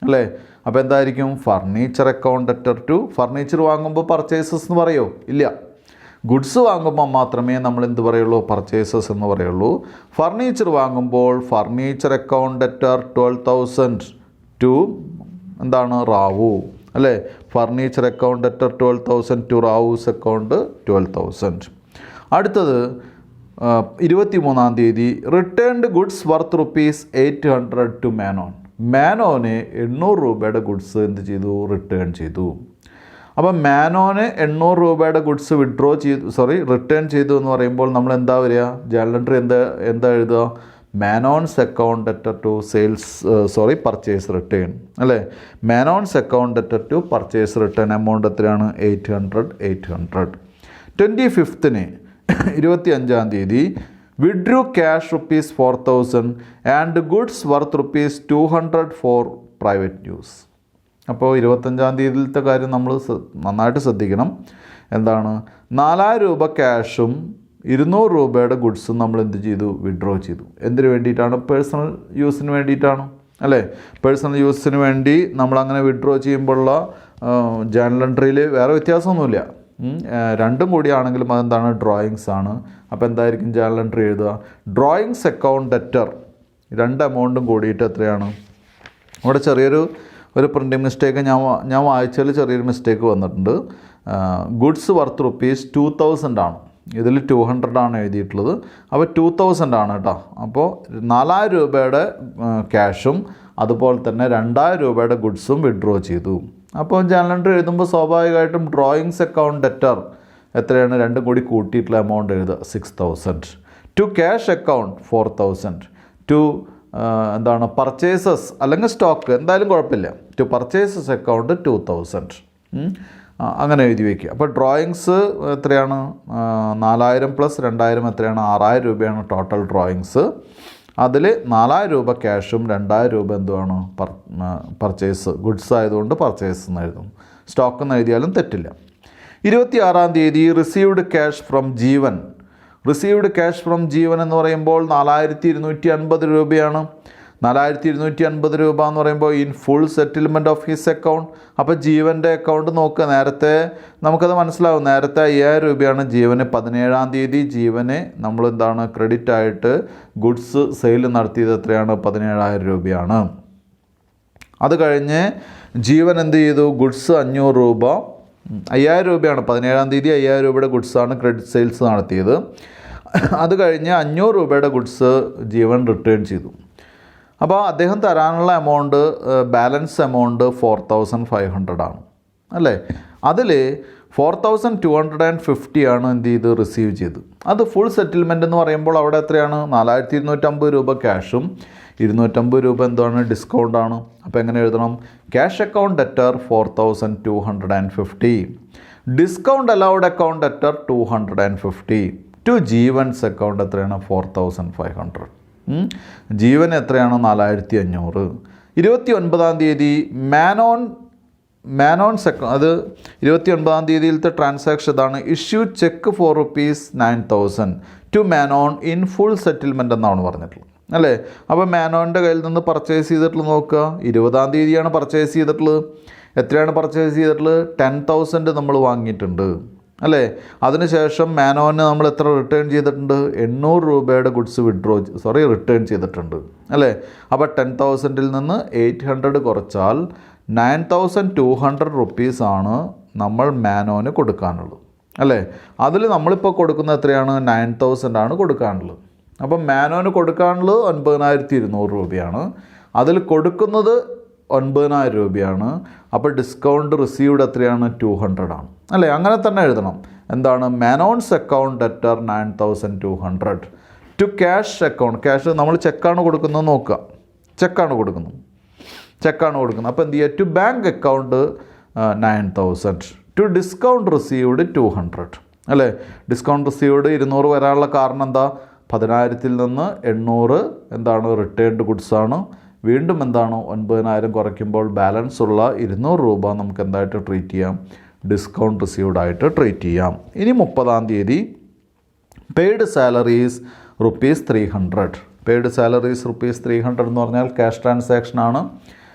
അല്ലേ. അപ്പോൾ എന്തായിരിക്കും, furniture account letter to, furniture വാങ്ങുമ്പോൾ പർച്ചേസസ് എന്ന് പറയുമോ, ഇല്ല. ഗുഡ്സ് വാങ്ങുമ്പോൾ മാത്രമേ നമ്മൾ എന്ത് പറയുള്ളൂ, പർച്ചേസസ് എന്ന് പറയുള്ളൂ. ഫർണിച്ചർ വാങ്ങുമ്പോൾ ഫർണിച്ചർ അക്കൗണ്ട് ലെറ്റർ 12,000 ടു എന്താണ്, റാവു അല്ലേ. Furniture account debtor 12,000 to Rao's account 12,000. അടുത്തത് 23ാം തീയതി റിട്ടേൺഡ് ഗുഡ്സ് വർത്ത് ₹800 ടു മാനോന് 800 രൂപയുടെ ഗുഡ്സ് എന്ത് ചെയ്തു, റിട്ടേൺ ചെയ്തു. അപ്പോൾ മാനോന് 800 രൂപയുടെ ഗുഡ്സ് റിട്ടേൺ ചെയ്തു എന്ന് പറയുമ്പോൾ നമ്മൾ എന്താ വരിക, ജേണൽ എൻട്രി എന്താ എഴുതുക, Manon's account debtor to purchase return അല്ലേ. Manon's account debtor to purchase return amount എത്രയാണ്, 800. 25th 25ാം തീയതി withdrew cash ₹4,000 and goods worth ₹200 for private use. അപ്പോൾ 25ാം തീയതിയിലത്തെ കാര്യം നമ്മൾ നന്നായിട്ട് ശ്രദ്ധിക്കണം. എന്താണ്, 4000 രൂപ ക്യാഷും 200 രൂപയുടെ ഗുഡ്സും നമ്മൾ എന്ത് ചെയ്തു, വിഡ്രോ ചെയ്തു. എന്തിനു വേണ്ടിയിട്ടാണ്, പേഴ്സണൽ യൂസിന് വേണ്ടിയിട്ടാണ് അല്ലേ. പേഴ്സണൽ യൂസിന് വേണ്ടി നമ്മളങ്ങനെ വിഡ്രോ ചെയ്യുമ്പോഴുള്ള ജേണൽ എൻട്രിയിൽ വേറെ വ്യത്യാസമൊന്നുമില്ല. രണ്ടും കൂടിയാണെങ്കിലും അതെന്താണ്, ഡ്രോയിങ്സ് ആണ്. അപ്പോൾ എന്തായിരിക്കും ജേണൽ എൻട്രി എഴുതുക, ഡ്രോയിങ്സ് അക്കൗണ്ട് ഡെറ്റർ. രണ്ട് എമൗണ്ടും കൂടിയിട്ട് എത്രയാണ്. ഇവിടെ ചെറിയൊരു പ്രിൻറ്റിങ് മിസ്റ്റേക്ക് ഞാൻ വായിച്ചതിൽ ചെറിയൊരു മിസ്റ്റേക്ക് വന്നിട്ടുണ്ട്. ഗുഡ്സ് വർത്ത് ₹2,000 ആണ്, ഇതിൽ 200 ആണ് എഴുതിയിട്ടുള്ളത്. അപ്പോൾ 2,000 ആണ് കേട്ടോ. അപ്പോൾ 4000 രൂപയുടെ ക്യാഷും അതുപോലെ തന്നെ 2000 രൂപയുടെ ഗുഡ്സും വിഡ്രോ ചെയ്തു. അപ്പോൾ ജേണൽ എൻട്രി എഴുതുമ്പോൾ സ്വാഭാവികമായിട്ടും ഡ്രോയിങ്സ് അക്കൗണ്ട് ഡെറ്റർ എത്രയാണ്, രണ്ടും കൂടി കൂട്ടിയിട്ടുള്ള എമൗണ്ട് എഴുതുക 6,000. To cash account 4,000. To purchases അല്ലെങ്കിൽ സ്റ്റോക്ക് എന്തായാലും കുഴപ്പമില്ല, ടു പർച്ചേസസ് അക്കൗണ്ട് 2,000. അങ്ങനെ എഴുതി വയ്ക്കുക. അപ്പോൾ ഡ്രോയിങ്സ് എത്രയാണ്, 4000 + 2000 എത്രയാണ്, 6000 രൂപയാണ് ടോട്ടൽ ഡ്രോയിങ്സ്. അതിൽ 4000 രൂപ ക്യാഷും 2000 രൂപ എന്തുവാണ്, പർച്ചേസ് ഗുഡ്സ് ആയതുകൊണ്ട് പർച്ചേസ് എന്ന് എഴുതും. സ്റ്റോക്ക് എന്ന് എഴുതിയാലും തെറ്റില്ല. 26ാം തീയതി received cash from Jeevan. Received cash from Jeevan എന്ന് പറയുമ്പോൾ 4250 രൂപയാണ്. 4250 രൂപ എന്ന് പറയുമ്പോൾ in full settlement of his account. അപ്പോൾ ജീവൻ്റെ അക്കൗണ്ട് നോക്കുക. നേരത്തെ നമുക്കത് മനസ്സിലാവും. നേരത്തെ 5000 രൂപയാണ് ജീവന്. 17ാം തീയതി ജീവന് നമ്മൾ ക്രെഡിറ്റ് ആയിട്ട് ഗുഡ്സ് സെയിൽ നടത്തിയത് എത്രയാണ്, 17,000 രൂപയാണ്. അത് കഴിഞ്ഞ് ജീവൻ എന്ത് ചെയ്തു, ഗുഡ്സ് 500 രൂപ, 5000 രൂപയാണ്. 17ാം തീയതി 5000 രൂപയുടെ ഗുഡ്സാണ് ക്രെഡിറ്റ് സെയിൽസ് നടത്തിയത്. അത് കഴിഞ്ഞ് 500 രൂപയുടെ ഗുഡ്സ് ജീവൻ റിട്ടേൺ ചെയ്തു. അപ്പോൾ അദ്ദേഹം തരാനുള്ള എമൗണ്ട്, ബാലൻസ് എമൗണ്ട് 4,500 ആണ് അല്ലേ. അതിൽ 4,250 ആണ് എന്ത് ചെയ്ത്, റിസീവ് ചെയ്ത്. അത് ഫുൾ സെറ്റിൽമെൻറ്റ് എന്ന് പറയുമ്പോൾ അവിടെ എത്രയാണ്, 4250 രൂപ ക്യാഷും 250 രൂപ എന്താണ്, ഡിസ്കൗണ്ടാണ്. അപ്പോൾ എങ്ങനെ എഴുതണം, cash account debtor 4,250, discount allowed account debtor 250, to Jeevan's account എത്രയാണ്, 4,500. ജീവൻ എത്രയാണ്, 4500. 29ാം തീയതി മാനോൺസ് അക്കൗണ്ട്, അത് 29ാം തീയതിയിലത്തെ ട്രാൻസാക്ഷൻ ഇതാണ്. Issue cheque for ₹9,000 to Manon in full settlement എന്നാണ് പറഞ്ഞിട്ടുള്ളത് അല്ലേ. അപ്പോൾ മാനോൻ്റെ കയ്യിൽ നിന്ന് പർച്ചേസ് ചെയ്തിട്ടുള്ളത് നോക്കുക, 20ാം തീയതിയാണ് പർച്ചേസ് ചെയ്തിട്ടുള്ളത്. എത്രയാണ് പർച്ചേസ് ചെയ്തിട്ടുള്ളത്, 10,000 നമ്മൾ വാങ്ങിയിട്ടുണ്ട് അല്ലേ. അതിനുശേഷം മാനോന് നമ്മൾ എത്ര റിട്ടേൺ ചെയ്തിട്ടുണ്ട്, 800 രൂപയുടെ ഗുഡ്സ് റിട്ടേൺ ചെയ്തിട്ടുണ്ട് അല്ലേ. അപ്പോൾ 10,000-ൽ നിന്ന് 800 കുറച്ചാൽ 9,200 റുപ്പീസാണ് നമ്മൾ മാനോന് കൊടുക്കാനുള്ളത് അല്ലേ. അതിൽ നമ്മളിപ്പോൾ കൊടുക്കുന്നത് എത്രയാണ്, 9,000 ആണ് കൊടുക്കാനുള്ളത്. അപ്പം മാനോന് കൊടുക്കാനുള്ളത് 9,200 രൂപയാണ്. അതിൽ കൊടുക്കുന്നത് 9,000 രൂപയാണ്. അപ്പോൾ ഡിസ്കൗണ്ട് റിസീവ്ഡ് എത്രയാണ്, 200 ആണ് അല്ലേ. അങ്ങനെ തന്നെ എഴുതണം. എന്താണ്, Manon's account debtor 9,200 to cash account. Cash നമ്മൾ ചെക്കാണ് കൊടുക്കുന്നത് നോക്കുക, ചെക്കാണ് കൊടുക്കുന്നത്. അപ്പോൾ എന്ത് ചെയ്യുക, to bank account 9,000 to discount received 200 അല്ലേ. ഡിസ്കൗണ്ട് റിസീവ്ഡ് 200 വരാനുള്ള കാരണം എന്താ, 10,000-ൽ നിന്ന് 800 എന്താണ്, റിട്ടേൺഡ് ഗുഡ്സാണ്. വീണ്ടും എന്താണ്, 9,000 കുറയ്ക്കുമ്പോൾ ബാലൻസ് ഉള്ള 200 രൂപ നമുക്ക് എന്തായിട്ട് ട്രീറ്റ് ചെയ്യാം, ഡിസ്കൗണ്ട് റിസീവ്ഡ് ആയിട്ട് ട്രീറ്റ് ചെയ്യാം. ഇനി 30ാം തീയതി പെയ്ഡ് സാലറീസ് ₹300. പെയ്ഡ് സാലറീസ് ₹300 എന്ന് പറഞ്ഞാൽ ക്യാഷ് ട്രാൻസാക്ഷനാണ്.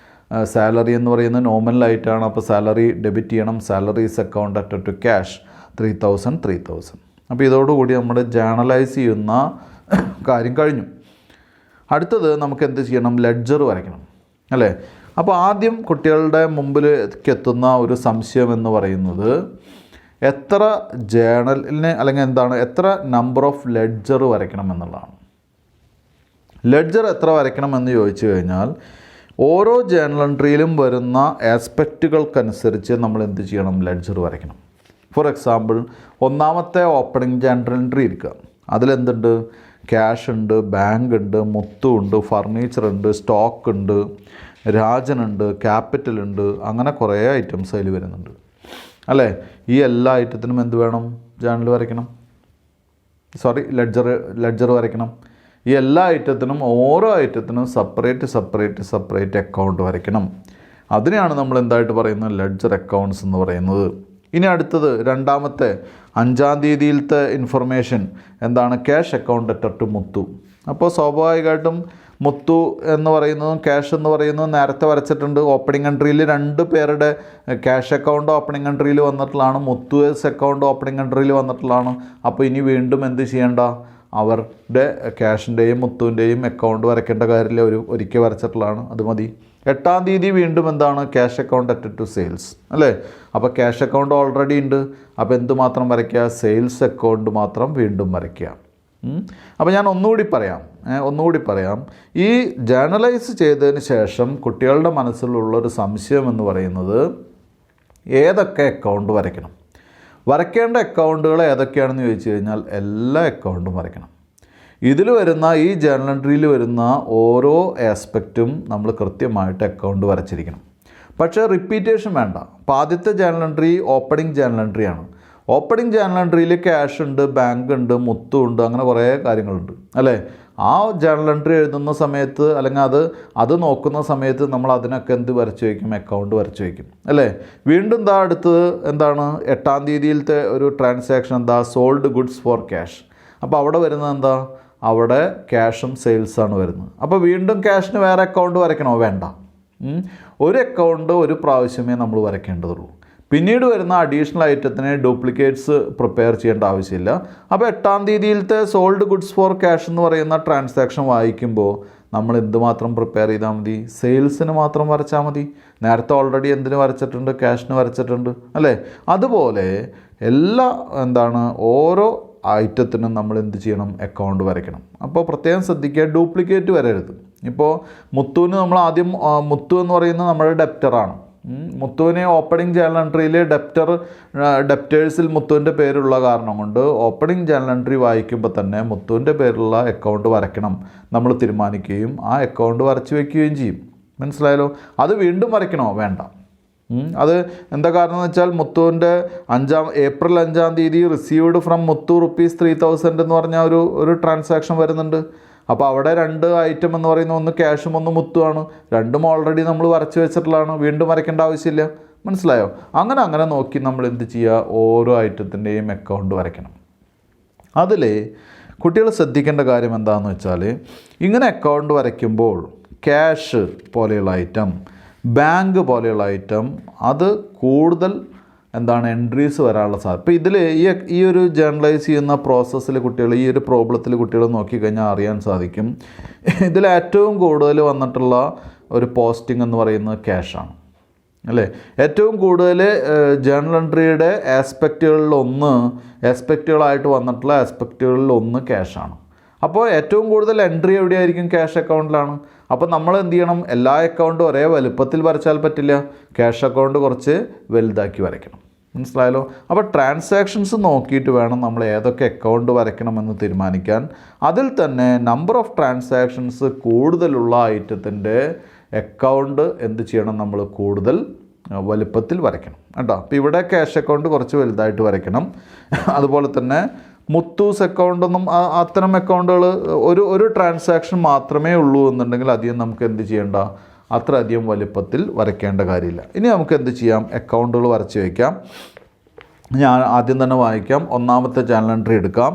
സാലറി എന്ന് പറയുന്നത് നോമിനലായിട്ടാണ്. അപ്പോൾ സാലറി ഡെബിറ്റ് ചെയ്യണം. Salaries account at to cash 3,000. അപ്പോൾ ഇതോടുകൂടി നമ്മൾ ജേണലൈസ് ചെയ്യുന്ന കാര്യം കഴിഞ്ഞു. അടുത്തത് നമുക്ക് എന്ത് ചെയ്യണം, ലെഡ്ജർ വരയ്ക്കണം അല്ലേ. അപ്പോൾ ആദ്യം കുട്ടികളുടെ മുമ്പിലേക്ക് എത്തുന്ന ഒരു സംശയം എന്ന് പറയുന്നത് എത്ര ജേണലിന് അല്ലെങ്കിൽ എത്ര നമ്പർ ഓഫ് ലെഡ്ജർ വരയ്ക്കണം എന്നുള്ളതാണ്. ലെഡ്ജർ എത്ര വരയ്ക്കണം എന്ന് ചോദിച്ചു കഴിഞ്ഞാൽ ഓരോ ജേർണൽ എൻട്രിയിലും വരുന്ന ആസ്പെക്റ്റുകൾക്കനുസരിച്ച് നമ്മൾ എന്ത് ചെയ്യണം, ലെഡ്ജർ വരയ്ക്കണം. ഫോർ എക്സാമ്പിൾ, ഒന്നാമത്തെ ഓപ്പണിംഗ് ജേർണൽ എൻട്രി ഇരിക്കുക. അതിലെന്തുണ്ട്? ക്യാഷ് ഉണ്ട്, ബാങ്ക് ഉണ്ട്, മുത്തു ഉണ്ട്, ഫർണിച്ചർ ഉണ്ട്, സ്റ്റോക്ക് ഉണ്ട്, രാജനുണ്ട്, ക്യാപിറ്റൽ ഉണ്ട്, അങ്ങനെ കുറേ ഐറ്റംസ് അതിൽ വരുന്നുണ്ട് അല്ലേ. ഈ എല്ലാ ഐറ്റത്തിനും എന്ത് വേണം? ജേർണൽ വരയ്ക്കണം, ലെഡ്ജർ വരയ്ക്കണം. ഈ എല്ലാ ഐറ്റത്തിനും, ഓരോ ഐറ്റത്തിനും സെപ്പറേറ്റ് അക്കൗണ്ട് വരയ്ക്കണം. അതിനെയാണ് നമ്മൾ എന്തായിട്ട് പറയുന്നത്? ലെഡ്ജർ അക്കൗണ്ട്സ് എന്ന് പറയുന്നത്. ഇനി അടുത്തത് രണ്ടാമത്തെ 5-ാം തീയതിയിലത്തെ ഇൻഫർമേഷൻ എന്താണ്? ക്യാഷ് അക്കൗണ്ട് ലെറ്റർ ടു മുത്തു. അപ്പോൾ സ്വാഭാവികമായിട്ടും മുത്തു എന്ന് പറയുന്നതും ക്യാഷ് എന്ന് പറയുന്നതും നേരത്തെ വരച്ചിട്ടുണ്ട്. ഓപ്പണിംഗ് എൻട്രിയിൽ 2 പേരുടെ ക്യാഷ് അക്കൗണ്ട് ഓപ്പണിംഗ് എൻട്രിയിൽ വന്നിട്ടുള്ളതാണ്, മുത്തുവേഴ്സ് അക്കൗണ്ട് ഓപ്പണിംഗ് എൻട്രിയിൽ വന്നിട്ടുള്ളതാണ്. അപ്പോൾ ഇനി വീണ്ടും എന്ത് ചെയ്യേണ്ട? അവരുടെ ക്യാഷിൻ്റെയും മുത്തുവിൻ്റെയും അക്കൗണ്ട് വരയ്ക്കേണ്ട കാര്യമില്ല, ഒരിക്കൽ വരച്ചിട്ടുള്ളതാണ്, അത് മതി. 8-ാം തീയതി വീണ്ടും എന്താണ്? Cash account at to sales അല്ലേ. അപ്പോൾ ക്യാഷ് അക്കൗണ്ട് ഓൾറെഡി ഉണ്ട്. അപ്പോൾ എന്ത് മാത്രം വരയ്ക്കുക? സെയിൽസ് അക്കൗണ്ട് മാത്രം വീണ്ടും വരയ്ക്കുക. അപ്പോൾ ഞാൻ ഒന്നുകൂടി പറയാം. ഈ ജേർണലൈസ് ചെയ്തതിന് ശേഷം കുട്ടികളുടെ മനസ്സിലുള്ളൊരു സംശയം എന്ന് പറയുന്നത് ഏതൊക്കെ അക്കൗണ്ട് വരയ്ക്കണം? വരയ്ക്കേണ്ട അക്കൗണ്ടുകൾ ഏതൊക്കെയാണെന്ന് ചോദിച്ചു കഴിഞ്ഞാൽ എല്ലാ അക്കൗണ്ടും വരയ്ക്കണം. ഇതിൽ വരുന്ന, ഈ ജേർണൽ എൻട്രിയിൽ വരുന്ന ഓരോ ആസ്പെക്റ്റും നമ്മൾ കൃത്യമായിട്ട് അക്കൗണ്ട് വരച്ചിരിക്കണം. പക്ഷേ റിപ്പീറ്റേഷൻ വേണ്ട. അപ്പോൾ ആദ്യത്തെ ജേർണൽ എൻട്രി ഓപ്പണിംഗ് ജേർണൽ എൻട്രിയാണ്. ഓപ്പണിംഗ് ജേർണൽ എൻട്രിയിൽ ക്യാഷ് ഉണ്ട്, ബാങ്ക് ഉണ്ട്, മുത്തു ഉണ്ട്, അങ്ങനെ കുറേ കാര്യങ്ങളുണ്ട് അല്ലേ. ആ ജേർണൽ എൻട്രി എഴുതുന്ന സമയത്ത് അല്ലെങ്കിൽ അത് നോക്കുന്ന സമയത്ത് നമ്മൾ അതിനൊക്കെ എന്ത് വരച്ച് വയ്ക്കും? അക്കൗണ്ട് വരച്ച് വയ്ക്കും അല്ലേ. വീണ്ടും അടുത്തത് എന്താണ്? 8-ാം തീയതിയിലത്തെ ഒരു ട്രാൻസാക്ഷൻ എന്താ? Sold goods for cash. അപ്പോൾ അവിടെ വരുന്നത് എന്താ? അവിടെ ക്യാഷും സെയിൽസാണ് വരുന്നത്. അപ്പോൾ വീണ്ടും ക്യാഷിന് വേറെ അക്കൗണ്ട് വരയ്ക്കണോ? വേണ്ട. ഒരു അക്കൗണ്ട് ഒരു പ്രാവശ്യമേ നമ്മൾ വരയ്ക്കേണ്ടതുള്ളൂ. പിന്നീട് വരുന്ന അഡീഷണൽ ഐറ്റത്തിന് ഡ്യൂപ്ലിക്കേറ്റ്സ് പ്രിപ്പയർ ചെയ്യേണ്ട ആവശ്യമില്ല. അപ്പോൾ 8-ാം തീയതിയിലത്തെ സോൾഡ് ഗുഡ്സ് ഫോർ ക്യാഷ് എന്ന് പറയുന്ന ട്രാൻസാക്ഷൻ വായിക്കുമ്പോൾ നമ്മൾ എന്തുമാത്രം പ്രിപ്പയർ ചെയ്താൽ മതി? സെയിൽസിന് മാത്രം വരച്ചാൽ മതി. നേരത്തെ ഓൾറെഡി എന്തിന് വരച്ചിട്ടുണ്ട്? ക്യാഷിന് വരച്ചിട്ടുണ്ട് അല്ലേ. അതുപോലെ എല്ലാ ഓരോ ഐറ്റത്തിനും നമ്മൾ എന്ത് ചെയ്യണം? അക്കൗണ്ട് വരയ്ക്കണം. അപ്പോൾ പ്രത്യേകം ശ്രദ്ധിക്കുക, ഡ്യൂപ്ലിക്കേറ്റ് വരരുത്. ഇപ്പോൾ മുത്തുവിന് നമ്മൾ ആദ്യം, മുത്തു എന്ന് പറയുന്നത് നമ്മുടെ ഡെപ്റ്ററാണ്. മുത്തുവിനെ ഓപ്പണിംഗ് ജേർണൽ എൻട്രിയിൽ ഡെപ്റ്റേഴ്സിൽ മുത്തുവിൻ്റെ പേരുള്ള കാരണം കൊണ്ട് ഓപ്പണിംഗ് ജേർണൽ എൻട്രി വായിക്കുമ്പോൾ തന്നെ മുത്തുവിൻ്റെ പേരുള്ള അക്കൗണ്ട് വരയ്ക്കണം നമ്മൾ തീരുമാനിക്കുകയും ആ അക്കൗണ്ട് വരച്ച് വയ്ക്കുകയും ചെയ്യും. മനസ്സിലായല്ലോ. അത് വീണ്ടും വരയ്ക്കണോ? വേണ്ട. അത് എന്താ കാരണം എന്ന് വെച്ചാൽ മുത്തുവിൻ്റെ ഏപ്രിൽ 5-ാം തീയതി റിസീവ്ഡ് ഫ്രം മുത്തു ₹3000 എന്ന് പറഞ്ഞ ഒരു ട്രാൻസാക്ഷൻ വരുന്നുണ്ട്. അപ്പോൾ അവിടെ 2 ഐറ്റം എന്ന് പറയുന്ന ഒന്ന് ക്യാഷും ഒന്ന് മുത്തുമാണ്. രണ്ടും ഓൾറെഡി നമ്മൾ വരച്ച് വെച്ചിട്ടുള്ളതാണ്, വീണ്ടും വരയ്ക്കേണ്ട ആവശ്യമില്ല. മനസ്സിലായോ? അങ്ങനെ നോക്കി നമ്മൾ എന്ത് ചെയ്യുക? ഓരോ ഐറ്റത്തിൻ്റെയും അക്കൗണ്ട് വരയ്ക്കണം. അതിൽ കുട്ടികൾ ശ്രദ്ധിക്കേണ്ട കാര്യം എന്താണെന്ന് വെച്ചാൽ, ഇങ്ങനെ അക്കൗണ്ട് വരയ്ക്കുമ്പോൾ ക്യാഷ് പോലെയുള്ള ഐറ്റം, ബാങ്ക് പോലെയുള്ള ഐറ്റം, അത് കൂടുതൽ എൻട്രീസ് വരാനുള്ള സാധ്യത. ഇപ്പോൾ ഇതിൽ ഈ ഒരു ജേർണലൈസ് ചെയ്യുന്ന പ്രോസസ്സിൽ കുട്ടികൾ, ഈ ഒരു പ്രോബ്ലത്തിൽ കുട്ടികൾ നോക്കിക്കഴിഞ്ഞാൽ അറിയാൻ സാധിക്കും, ഇതിൽ ഏറ്റവും കൂടുതൽ വന്നിട്ടുള്ള ഒരു പോസ്റ്റിംഗ് എന്ന് പറയുന്നത് ക്യാഷാണ് അല്ലേ. ഏറ്റവും കൂടുതൽ ജേർണൽ എൻട്രിയുടെ ആസ്പെക്റ്റുകളായിട്ട് വന്നിട്ടുള്ള ആസ്പെക്റ്റുകളിൽ ക്യാഷാണ്. അപ്പോൾ ഏറ്റവും കൂടുതൽ എൻട്രി എവിടെയായിരിക്കും? ക്യാഷ് അക്കൗണ്ടിലാണ്. അപ്പോൾ നമ്മൾ എന്ത് ചെയ്യണം? എല്ലാ അക്കൗണ്ടും ഒരേ വലുപ്പത്തിൽ വരച്ചാൽ പറ്റില്ല, ക്യാഷ് അക്കൗണ്ട് കുറച്ച് വലുതാക്കി വരയ്ക്കണം. മനസ്സിലായല്ലോ. അപ്പോൾ ട്രാൻസാക്ഷൻസ് നോക്കിയിട്ട് വേണം നമ്മൾ ഏതൊക്കെ അക്കൗണ്ട് വരയ്ക്കണമെന്ന് തീരുമാനിക്കാൻ. അതിൽ തന്നെ നമ്പർ ഓഫ് ട്രാൻസാക്ഷൻസ് കൂടുതലുള്ള ഐറ്റത്തിൻ്റെ അക്കൗണ്ട് എന്ത് ചെയ്യണം? നമ്മൾ കൂടുതൽ വലുപ്പത്തിൽ വരയ്ക്കണം കേട്ടോ. അപ്പോൾ ഇവിടെ ക്യാഷ് അക്കൗണ്ട് കുറച്ച് വലുതായിട്ട് വരയ്ക്കണം. അതുപോലെ തന്നെ മുത്തൂസ് അക്കൗണ്ടൊന്നും, അത്തരം അക്കൗണ്ടുകൾ ഒരു ട്രാൻസാക്ഷൻ മാത്രമേ ഉള്ളൂ എന്നുണ്ടെങ്കിൽ അധികം നമുക്ക് എന്ത് ചെയ്യേണ്ട? അത്രയധികം വലുപ്പത്തിൽ വരയ്ക്കേണ്ട കാര്യമില്ല. ഇനി നമുക്ക് എന്ത് ചെയ്യാം? അക്കൗണ്ടുകൾ വരച്ച് വയ്ക്കാം. ഞാൻ ആദ്യം തന്നെ വായിക്കാം. ഒന്നാമത്തെ ജേർണൽ എൻട്രി എടുക്കാം.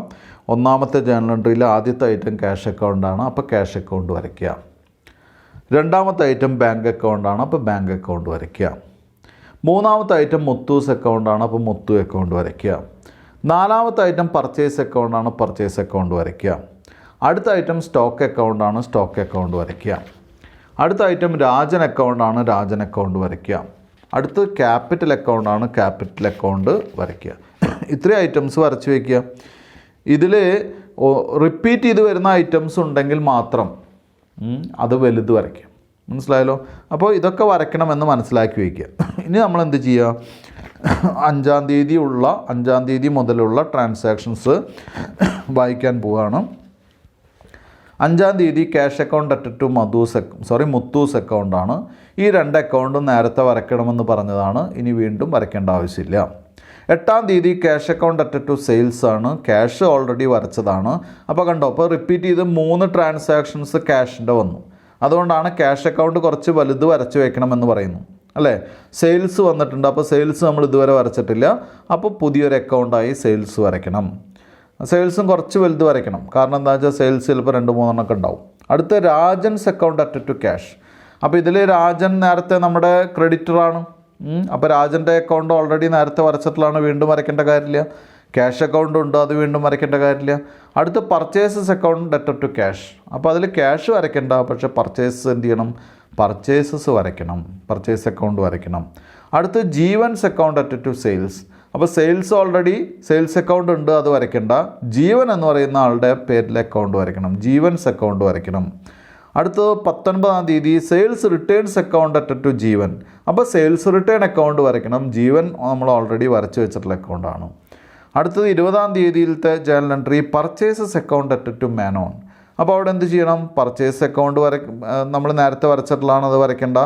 ഒന്നാമത്തെ ജേർണൽ എൻട്രിയിൽ ആദ്യത്തെ ഐറ്റം ക്യാഷ് അക്കൗണ്ടാണ്, അപ്പോൾ ക്യാഷ് അക്കൗണ്ട് വരയ്ക്കുക. രണ്ടാമത്തെ ഐറ്റം ബാങ്ക് അക്കൗണ്ടാണ്, അപ്പോൾ ബാങ്ക് അക്കൗണ്ട് വരയ്ക്കുക. മൂന്നാമത്തെ ഐറ്റം മുത്തൂസ് അക്കൗണ്ടാണ്, അപ്പോൾ മുത്തു അക്കൗണ്ട് വരയ്ക്കുക. നാലാമത്തെ ഐറ്റം പർച്ചേസ് അക്കൗണ്ടാണ്, പർച്ചേസ് അക്കൗണ്ട് വരയ്ക്കുക. അടുത്ത ഐറ്റം സ്റ്റോക്ക് അക്കൗണ്ടാണ്, സ്റ്റോക്ക് അക്കൗണ്ട് വരയ്ക്കുക. അടുത്ത ഐറ്റം രാജൻ അക്കൗണ്ടാണ്, രാജൻ അക്കൗണ്ട് വരയ്ക്കുക. അടുത്ത് ക്യാപിറ്റൽ അക്കൗണ്ടാണ്, ക്യാപിറ്റൽ അക്കൗണ്ട് വരയ്ക്കുക. ഇത്രയും ഐറ്റംസ് വരച്ച് വയ്ക്കുക. ഇതിൽ റിപ്പീറ്റ് ചെയ്ത് വരുന്ന ഐറ്റംസ് ഉണ്ടെങ്കിൽ മാത്രം അത് വലുത് വരയ്ക്കുക. മനസ്സിലായല്ലോ. അപ്പോൾ ഇതൊക്കെ വരയ്ക്കണമെന്ന് മനസ്സിലാക്കി വയ്ക്കുക. ഇനി നമ്മൾ എന്ത് ചെയ്യുക, 5 തീയതി മുതലുള്ള ട്രാൻസാക്ഷൻസ് വായിക്കാൻ പോവുകയാണ്. 5 തീയതി ക്യാഷ് അക്കൗണ്ട് അറ്റ് മുത്തൂസ് അക്കൗണ്ടാണ്. ഈ 2 അക്കൗണ്ടും നേരത്തെ വരയ്ക്കണമെന്ന് പറഞ്ഞതാണ്. ഇനി വീണ്ടും വരയ്ക്കേണ്ട ആവശ്യമില്ല. 8 തീയതി ക്യാഷ് അക്കൗണ്ട് അറ്റ് സെയിൽസ് ആണ്. ക്യാഷ് ഓൾറെഡി വരച്ചതാണ്. അപ്പോൾ കണ്ടോ, അപ്പോൾ റിപ്പീറ്റ് ചെയ്ത് 3 ട്രാൻസാക്ഷൻസ് ക്യാഷിൻ്റെ വന്നു. അതുകൊണ്ടാണ് ക്യാഷ് അക്കൗണ്ട് കുറച്ച് വലുത് വരച്ച് വയ്ക്കണമെന്ന് പറയുന്നു, അല്ലേ. സെയിൽസ് വന്നിട്ടുണ്ട്. അപ്പോൾ സെയിൽസ് നമ്മൾ ഇതുവരെ വരച്ചിട്ടില്ല. അപ്പോൾ പുതിയൊരു അക്കൗണ്ടായി സെയിൽസ് വരയ്ക്കണം. സെയിൽസും കുറച്ച് വലുത് വരയ്ക്കണം. കാരണം എന്താ വെച്ചാൽ സെയിൽസ് ചിലപ്പോൾ 2-3 ഒക്കെ ഉണ്ടാവും. അടുത്ത രാജൻസ് അക്കൗണ്ട് അറ്റ് ക്യാഷ്. അപ്പോൾ ഇതിൽ രാജൻ നേരത്തെ നമ്മുടെ ക്രെഡിറ്ററാണ്. അപ്പോൾ രാജൻ്റെ അക്കൗണ്ട് ഓൾറെഡി നേരത്തെ വരച്ചിട്ടുള്ളതാണ്, വീണ്ടും വരയ്ക്കേണ്ട കാര്യമില്ല. ക്യാഷ് അക്കൗണ്ട് ഉണ്ട്, അത് വീണ്ടും വരയ്ക്കേണ്ട കാര്യമില്ല. അടുത്ത പർച്ചേസസ് അക്കൗണ്ട് അറ്റ് ക്യാഷ്. അപ്പോൾ അതിൽ ക്യാഷ് വരയ്ക്കേണ്ട, പക്ഷേ പർച്ചേസ് എന്ത് ചെയ്യണം, പർച്ചേസസ് വരയ്ക്കണം, പർച്ചേസ് അക്കൗണ്ട് വരയ്ക്കണം. അടുത്ത് ജീവൻസ് അക്കൗണ്ട് അറ്റ് സെയിൽസ്. അപ്പോൾ സെയിൽസ് ഓൾറെഡി സെയിൽസ് അക്കൗണ്ട് ഉണ്ട്, അത് വരയ്ക്കേണ്ട. ജീവൻ എന്ന് പറയുന്ന ആളുടെ പേരിലെ അക്കൗണ്ട് വരയ്ക്കണം, ജീവൻസ് അക്കൗണ്ട് വരയ്ക്കണം. അടുത്തത് 19 തീയതി സെയിൽസ് റിട്ടേൺസ് അക്കൗണ്ട് അറ്റ് ജീവൻ. അപ്പോൾ സെയിൽസ് റിട്ടേൺ അക്കൗണ്ട് വരയ്ക്കണം. ജീവൻ നമ്മൾ ഓൾറെഡി വരച്ച് വെച്ചിട്ടുള്ള അക്കൗണ്ടാണ്. അടുത്തത് 20 തീയതിയിലത്തെ journal entry purchases account at Manon. അപ്പോൾ അവിടെ എന്ത് ചെയ്യണം, പർച്ചേസ് അക്കൗണ്ട് നമ്മൾ നേരത്തെ വരച്ചിട്ടുള്ളതാണ്, അത് വരയ്ക്കേണ്ട.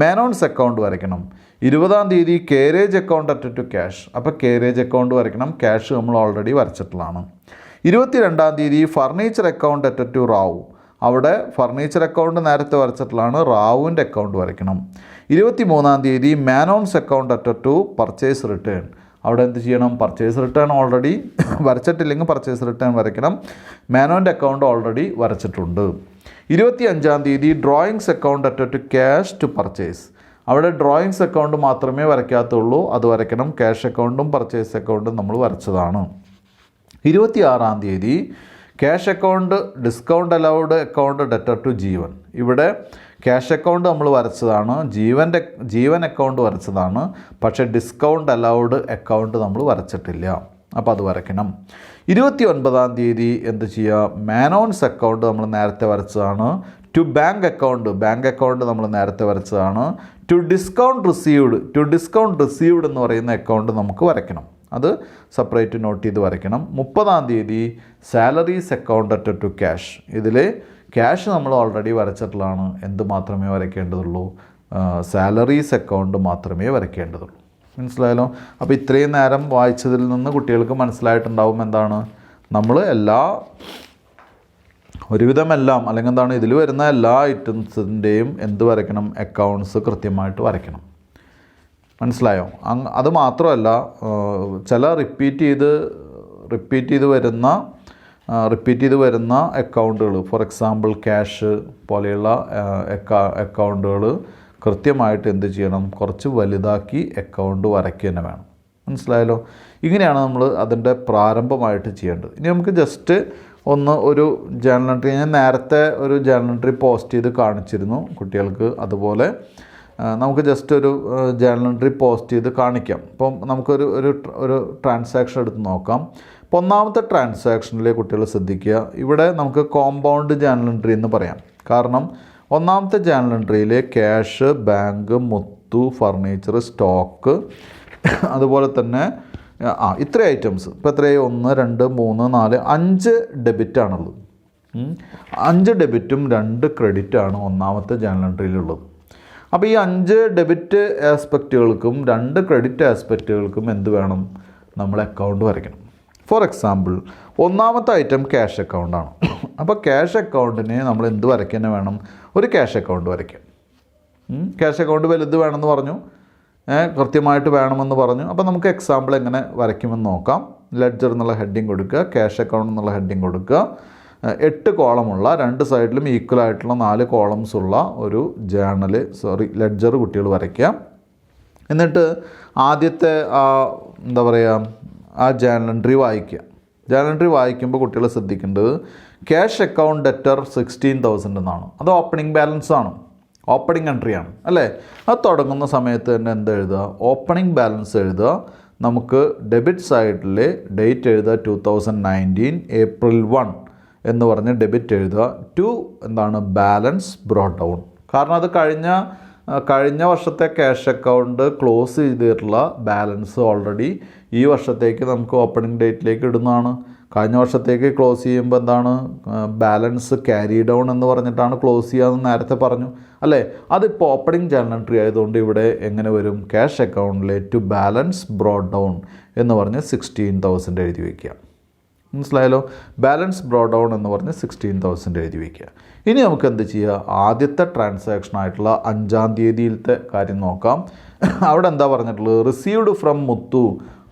മാനോൺസ് അക്കൗണ്ട് വരയ്ക്കണം. 20 തീയതി കേരേജ് അക്കൗണ്ട് അറ്റ് ക്യാഷ്. അപ്പോൾ കേരേജ് അക്കൗണ്ട് വരയ്ക്കണം, ക്യാഷ് നമ്മൾ ഓൾറെഡി വരച്ചിട്ടുള്ളതാണ്. 22 തീയതി ഫർണിച്ചർ അക്കൗണ്ട് അറ്റ് റാവു. അവിടെ ഫർണിച്ചർ അക്കൗണ്ട് നേരത്തെ വരച്ചിട്ടുള്ളതാണ്, റാവുവിൻ്റെ അക്കൗണ്ട് വരയ്ക്കണം. 23 തീയതി Manon's account at purchase return. അവിടെ എന്ത് ചെയ്യണം, പർച്ചേസ് റിട്ടേൺ ഓൾറെഡി വരച്ചിട്ടില്ലെങ്കിൽ പർച്ചേസ് റിട്ടേൺ വരയ്ക്കണം. മാനോൻ്റെ അക്കൗണ്ട് ഓൾറെഡി വരച്ചിട്ടുണ്ട്. 25 തീയതി drawings account at cash to purchase. അവിടെ ഡ്രോയിങ്സ് അക്കൗണ്ട് മാത്രമേ വരയ്ക്കാത്തുള്ളൂ, അത് വരയ്ക്കണം. ക്യാഷ് അക്കൗണ്ടും പർച്ചേസ് അക്കൗണ്ടും നമ്മൾ വരച്ചതാണ്. 26 തീയതി cash account discount allowed account debtor to Jeevan. ഇവിടെ ക്യാഷ് അക്കൗണ്ട് നമ്മൾ വരച്ചതാണ്, ജീവൻ അക്കൗണ്ട് വരച്ചതാണ്, പക്ഷേ ഡിസ്കൗണ്ട് അലൗഡ് അക്കൗണ്ട് നമ്മൾ വരച്ചിട്ടില്ല. അപ്പോൾ അത് വരയ്ക്കണം. 29 തീയതി എന്ത് ചെയ്യുക, മാനോൺസ് അക്കൗണ്ട് നമ്മൾ നേരത്തെ വരച്ചതാണ്. ടു ബാങ്ക് അക്കൗണ്ട് നമ്മൾ നേരത്തെ വരച്ചതാണ്. ടു ഡിസ്കൗണ്ട് റിസീവ്ഡ് എന്ന് പറയുന്ന അക്കൗണ്ട് നമുക്ക് വരയ്ക്കണം. അത് സെപ്പറേറ്റ് നോട്ട് ചെയ്ത് വരയ്ക്കണം. 30 തീയതി സാലറീസ് അക്കൗണ്ട് അറ്റ് ക്യാഷ്. ഇതിൽ ക്യാഷ് നമ്മൾ ഓൾറെഡി വരച്ചിട്ടുള്ളതാണ്, എന്ത് മാത്രമേ വരയ്ക്കേണ്ടതുള്ളൂ, സാലറീസ് അക്കൗണ്ട് മാത്രമേ വരയ്ക്കേണ്ടതുള്ളൂ. മനസ്സിലായല്ലോ. അപ്പോൾ ഇത്രയും നേരം വായിച്ചതിൽ നിന്ന് കുട്ടികൾക്ക് മനസ്സിലായിട്ടുണ്ടാവും എന്താണ്, നമ്മൾ ഒരുവിധം എല്ലാം അല്ലെങ്കിൽ എന്താണ് ഇതിൽ വരുന്ന എല്ലാ ഐറ്റംസിൻ്റെയും എന്ത് വരയ്ക്കണം, അക്കൗണ്ട്സ് കൃത്യമായിട്ട് വരയ്ക്കണം. മനസ്സിലായോ. അത് മാത്രമല്ല, ചില റിപ്പീറ്റ് ചെയ്ത് വരുന്ന അക്കൗണ്ടുകൾ, ഫോർ എക്സാമ്പിൾ ക്യാഷ് പോലെയുള്ള അക്കൗണ്ടുകൾ കൃത്യമായിട്ട് എന്ത് ചെയ്യണം, കുറച്ച് വലുതാക്കി അക്കൗണ്ട് വരയ്ക്കുക തന്നെ വേണം. മനസ്സിലായല്ലോ. ഇങ്ങനെയാണ് നമ്മൾ അതിൻ്റെ പ്രാരംഭമായിട്ട് ചെയ്യേണ്ടത്. ഇനി നമുക്ക് ജസ്റ്റ് ഒരു ജേർണൽ എൻട്രി, ഞാൻ നേരത്തെ ഒരു ജേർണൽ എൻട്രി പോസ്റ്റ് ചെയ്ത് കാണിച്ചിരുന്നു കുട്ടികൾക്ക്. അതുപോലെ നമുക്ക് ജസ്റ്റ് ഒരു ജേർണൽ എൻട്രി പോസ്റ്റ് ചെയ്ത് കാണിക്കാം. അപ്പം നമുക്കൊരു ട്രാൻസാക്ഷൻ എടുത്ത് നോക്കാം. അപ്പോൾ ഒന്നാമത്തെ ട്രാൻസാക്ഷനിലെ കുട്ടികൾ ശ്രദ്ധിക്കുക, ഇവിടെ നമുക്ക് കോമ്പൗണ്ട് ജേർണൽ എൻട്രി എന്ന് പറയാം. കാരണം ഒന്നാമത്തെ ജേർണൽ എൻട്രിയിൽ ക്യാഷ്, ബാങ്ക്, മുത്തു, ഫർണിച്ചർ, സ്റ്റോക്ക്, അതുപോലെ തന്നെ ഇത്ര ഐറ്റംസ്. ഇപ്പോൾ എത്രയായി, 1 2 3 4 5 ഡെബിറ്റാണുള്ളത്. 5 ഡെബിറ്റും 2 ക്രെഡിറ്റാണ് ഒന്നാമത്തെ ജേർണൽ എൻട്രിയിലുള്ളത്. അപ്പോൾ ഈ 5 ഡെബിറ്റ് ആസ്പെക്റ്റുകൾക്കും 2 ക്രെഡിറ്റ് ആസ്പെക്റ്റുകൾക്കും എന്ത് വേണം, നമ്മൾ അക്കൗണ്ട് വരയ്ക്കണം. ഫോർ എക്സാമ്പിൾ, ഒന്നാമത്തെ ഐറ്റം ക്യാഷ് അക്കൗണ്ടാണ്. അപ്പോൾ ക്യാഷ് അക്കൗണ്ടിന് നമ്മൾ എന്ത് വരയ്ക്കാൻ വേണം, ഒരു ക്യാഷ് അക്കൗണ്ട് വരയ്ക്കാം. ക്യാഷ് അക്കൗണ്ട് വലുത് വേണമെന്ന് പറഞ്ഞു, കൃത്യമായിട്ട് വേണമെന്ന് പറഞ്ഞു. അപ്പോൾ നമുക്ക് എക്സാമ്പിൾ എങ്ങനെ വരയ്ക്കുമെന്ന് നോക്കാം. ലെഡ്ജർ എന്നുള്ള ഹെഡിങ് കൊടുക്കുക, ക്യാഷ് അക്കൗണ്ട് എന്നുള്ള ഹെഡിങ് കൊടുക്കുക. 8 കോളമുള്ള 2 സൈഡിലും ഈക്വൽ ആയിട്ടുള്ള 4 കോളംസ് ഉള്ള ഒരു ലെഡ്ജർ കുട്ടികൾ വരയ്ക്കുക. എന്നിട്ട് ആദ്യത്തെ ആ ജേർണൽ എൻട്രി വായിക്കുക. ജേർണൽ എൻട്രി വായിക്കുമ്പോൾ കുട്ടികൾ ശ്രദ്ധിക്കേണ്ടത് ക്യാഷ് അക്കൗണ്ട് ഡെറ്റർ 16,000 എന്നാണ്. അത് ഓപ്പണിംഗ് ബാലൻസ് ആണ്, ഓപ്പണിംഗ് എൻട്രിയാണ് അല്ലേ. അത് തുടങ്ങുന്ന സമയത്ത് തന്നെ എന്ത് എഴുതുക, ഓപ്പണിംഗ് ബാലൻസ് എഴുതുക. നമുക്ക് ഡെബിറ്റ് സൈഡിൽ ഡേറ്റ് എഴുതുക 2019 April 1 എന്ന് പറഞ്ഞ് ഡെബിറ്റ് എഴുതുക. Balance brought down. കാരണം അത് കഴിഞ്ഞ വർഷത്തെ ക്യാഷ് അക്കൗണ്ട് ക്ലോസ് ചെയ്തിട്ടുള്ള ബാലൻസ് ഓൾറെഡി ഈ വർഷത്തേക്ക് നമുക്ക് ഓപ്പണിംഗ് ഡേറ്റിലേക്ക് ഇടുന്നതാണ്. കഴിഞ്ഞ വർഷത്തേക്ക് ക്ലോസ് ചെയ്യുമ്പോൾ എന്താണ് ബാലൻസ് ക്യാരി ഡൗൺ എന്ന് പറഞ്ഞിട്ടാണ് ക്ലോസ് ചെയ്യാമെന്ന് നേരത്തെ പറഞ്ഞു അല്ലേ. അതിപ്പോൾ ഓപ്പണിംഗ് ജേർണൽ എൻട്രി ആയതുകൊണ്ട് ഇവിടെ എങ്ങനെ വരും? ക്യാഷ് അക്കൗണ്ടിലെ ടു ബാലൻസ് ബ്രോഡ് ഡൗൺ എന്ന് പറഞ്ഞ് 16,000 എഴുതി വയ്ക്കുക. മനസ്സിലായല്ലോ? ബാലൻസ് ബ്രോഡ് ഡൗൺ എന്ന് പറഞ്ഞ് 16,000 എഴുതി വയ്ക്കുക. ഇനി നമുക്ക് എന്ത് ചെയ്യുക? ആദ്യത്തെ ട്രാൻസാക്ഷൻ ആയിട്ടുള്ള 5-ാം തീയതിയിലത്തെ കാര്യം നോക്കാം. അവിടെ എന്താ പറഞ്ഞിട്ടുള്ളത്? റിസീവ്ഡ് ഫ്രം മുത്തു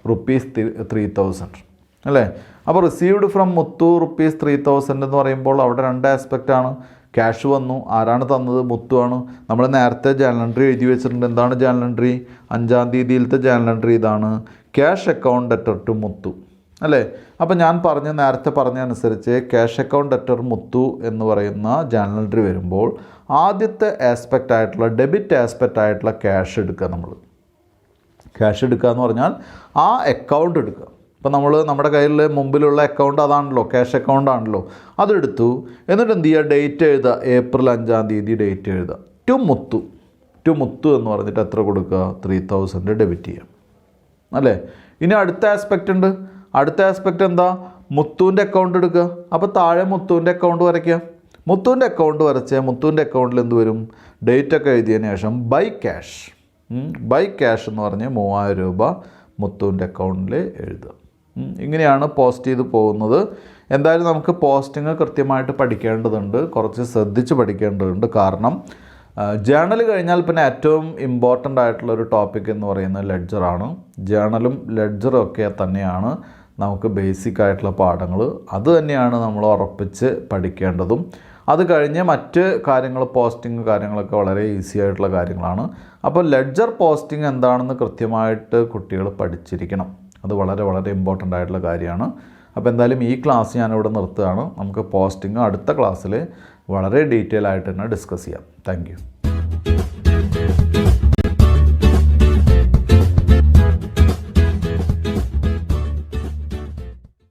₹3,000 അല്ലേ. അപ്പോൾ റിസീവ്ഡ് ഫ്രം മുത്തു ₹3,000 എന്ന് പറയുമ്പോൾ അവിടെ 2 ആസ്പെക്റ്റാണ്. ക്യാഷ് വന്നു, ആരാണ് തന്നത്? മുത്തു ആണ്. നമ്മൾ നേരത്തെ ജേർണൽ എൻട്രി എഴുതി വെച്ചിട്ടുണ്ട്. എന്താണ് ജേർണൽ എൻട്രി? 5-ാം തീയതിയിലത്തെ ജേർണൽ എൻട്രി ഇതാണ്, ക്യാഷ് അക്കൗണ്ട് ഡെറ്റർ ടു മുത്തു അല്ലേ. അപ്പോൾ ഞാൻ നേരത്തെ പറഞ്ഞ അനുസരിച്ച് ക്യാഷ് അക്കൗണ്ട് ഡെറ്റർ മുത്തു എന്ന് പറയുന്ന ജേർണൽ എൻട്രി വരുമ്പോൾ ആദ്യത്തെ ആസ്പെക്റ്റ് ആയിട്ടുള്ള ഡെബിറ്റ് ആസ്പെക്റ്റ് ആയിട്ടുള്ള ക്യാഷ് എടുക്കുക. നമ്മൾ ക്യാഷ് എടുക്കുക എന്ന് പറഞ്ഞാൽ ആ അക്കൗണ്ട് എടുക്കുക. ഇപ്പോൾ നമ്മുടെ കയ്യിൽ മുമ്പിലുള്ള അക്കൗണ്ട് അതാണല്ലോ, ക്യാഷ് അക്കൗണ്ട് ആണല്ലോ. അതെടുത്തു. എന്നിട്ട് എന്ത് ചെയ്യുക? ഡേറ്റ് എഴുതുക. ഏപ്രിൽ 5-ാം തീയതി ഡേറ്റ് എഴുതുക. ടു മുത്തു എന്ന് പറഞ്ഞിട്ട് എത്ര കൊടുക്കുക? 3,000 ഡെബിറ്റ് ചെയ്യാം അല്ലേ. ഇനി അടുത്ത ആസ്പെക്റ്റ് ഉണ്ട്. അടുത്ത ആസ്പെക്റ്റ് എന്താ? മുത്തുവിൻ്റെ അക്കൗണ്ട് എടുക്കുക. അപ്പോൾ താഴെ മുത്തുവിൻ്റെ അക്കൗണ്ട് വരയ്ക്കുക. മുത്തുവിൻ്റെ അക്കൗണ്ട് വരച്ച് മുത്തുവിൻ്റെ അക്കൗണ്ടിൽ എന്ത് വരും? ഡേറ്റ് ഒക്കെ എഴുതിയതിന് ശേഷം ബൈ ക്യാഷ് എന്ന് പറഞ്ഞ് 3,000 രൂപ മുത്തുവിൻ്റെ അക്കൗണ്ടിൽ എഴുതുക. ഇങ്ങനെയാണ് പോസ്റ്റ് ചെയ്ത് പോകുന്നത്. എന്തായാലും നമുക്ക് പോസ്റ്റിങ് കൃത്യമായിട്ട് പഠിക്കേണ്ടതുണ്ട്, കുറച്ച് ശ്രദ്ധിച്ച് പഠിക്കേണ്ടതുണ്ട്. കാരണം ജേർണൽ കഴിഞ്ഞാൽ പിന്നെ ഏറ്റവും ഇമ്പോർട്ടൻ്റ് ആയിട്ടുള്ളൊരു ടോപ്പിക് എന്ന് പറയുന്നത് ലെഡ്ജറാണ്. ജേർണലും ലെഡ്ജറും ഒക്കെ തന്നെയാണ് നമുക്ക് ബേസിക് ആയിട്ടുള്ള പാഠങ്ങൾ. അത് തന്നെയാണ് നമ്മൾ ഉറപ്പിച്ച് പഠിക്കേണ്ടതും. അത് കഴിഞ്ഞ് മറ്റ് കാര്യങ്ങൾ, പോസ്റ്റിംഗ് കാര്യങ്ങളൊക്കെ വളരെ ഈസി ആയിട്ടുള്ള കാര്യങ്ങളാണ്. അപ്പോൾ ലെഡ്ജർ പോസ്റ്റിംഗ് എന്താണെന്ന് കൃത്യമായിട്ട് കുട്ടികൾ പഠിച്ചിരിക്കണം. അത് വളരെ വളരെ ഇമ്പോർട്ടൻ്റ് ആയിട്ടുള്ള കാര്യമാണ്. അപ്പോൾ എന്തായാലും ഈ ക്ലാസ് ഞാനിവിടെ നിർത്തുകയാണ്. നമുക്ക് പോസ്റ്റിംഗ് അടുത്ത ക്ലാസ്സിൽ വളരെ ഡീറ്റെയിൽ ആയിട്ട് തന്നെ ഡിസ്കസ് ചെയ്യാം. Thank you.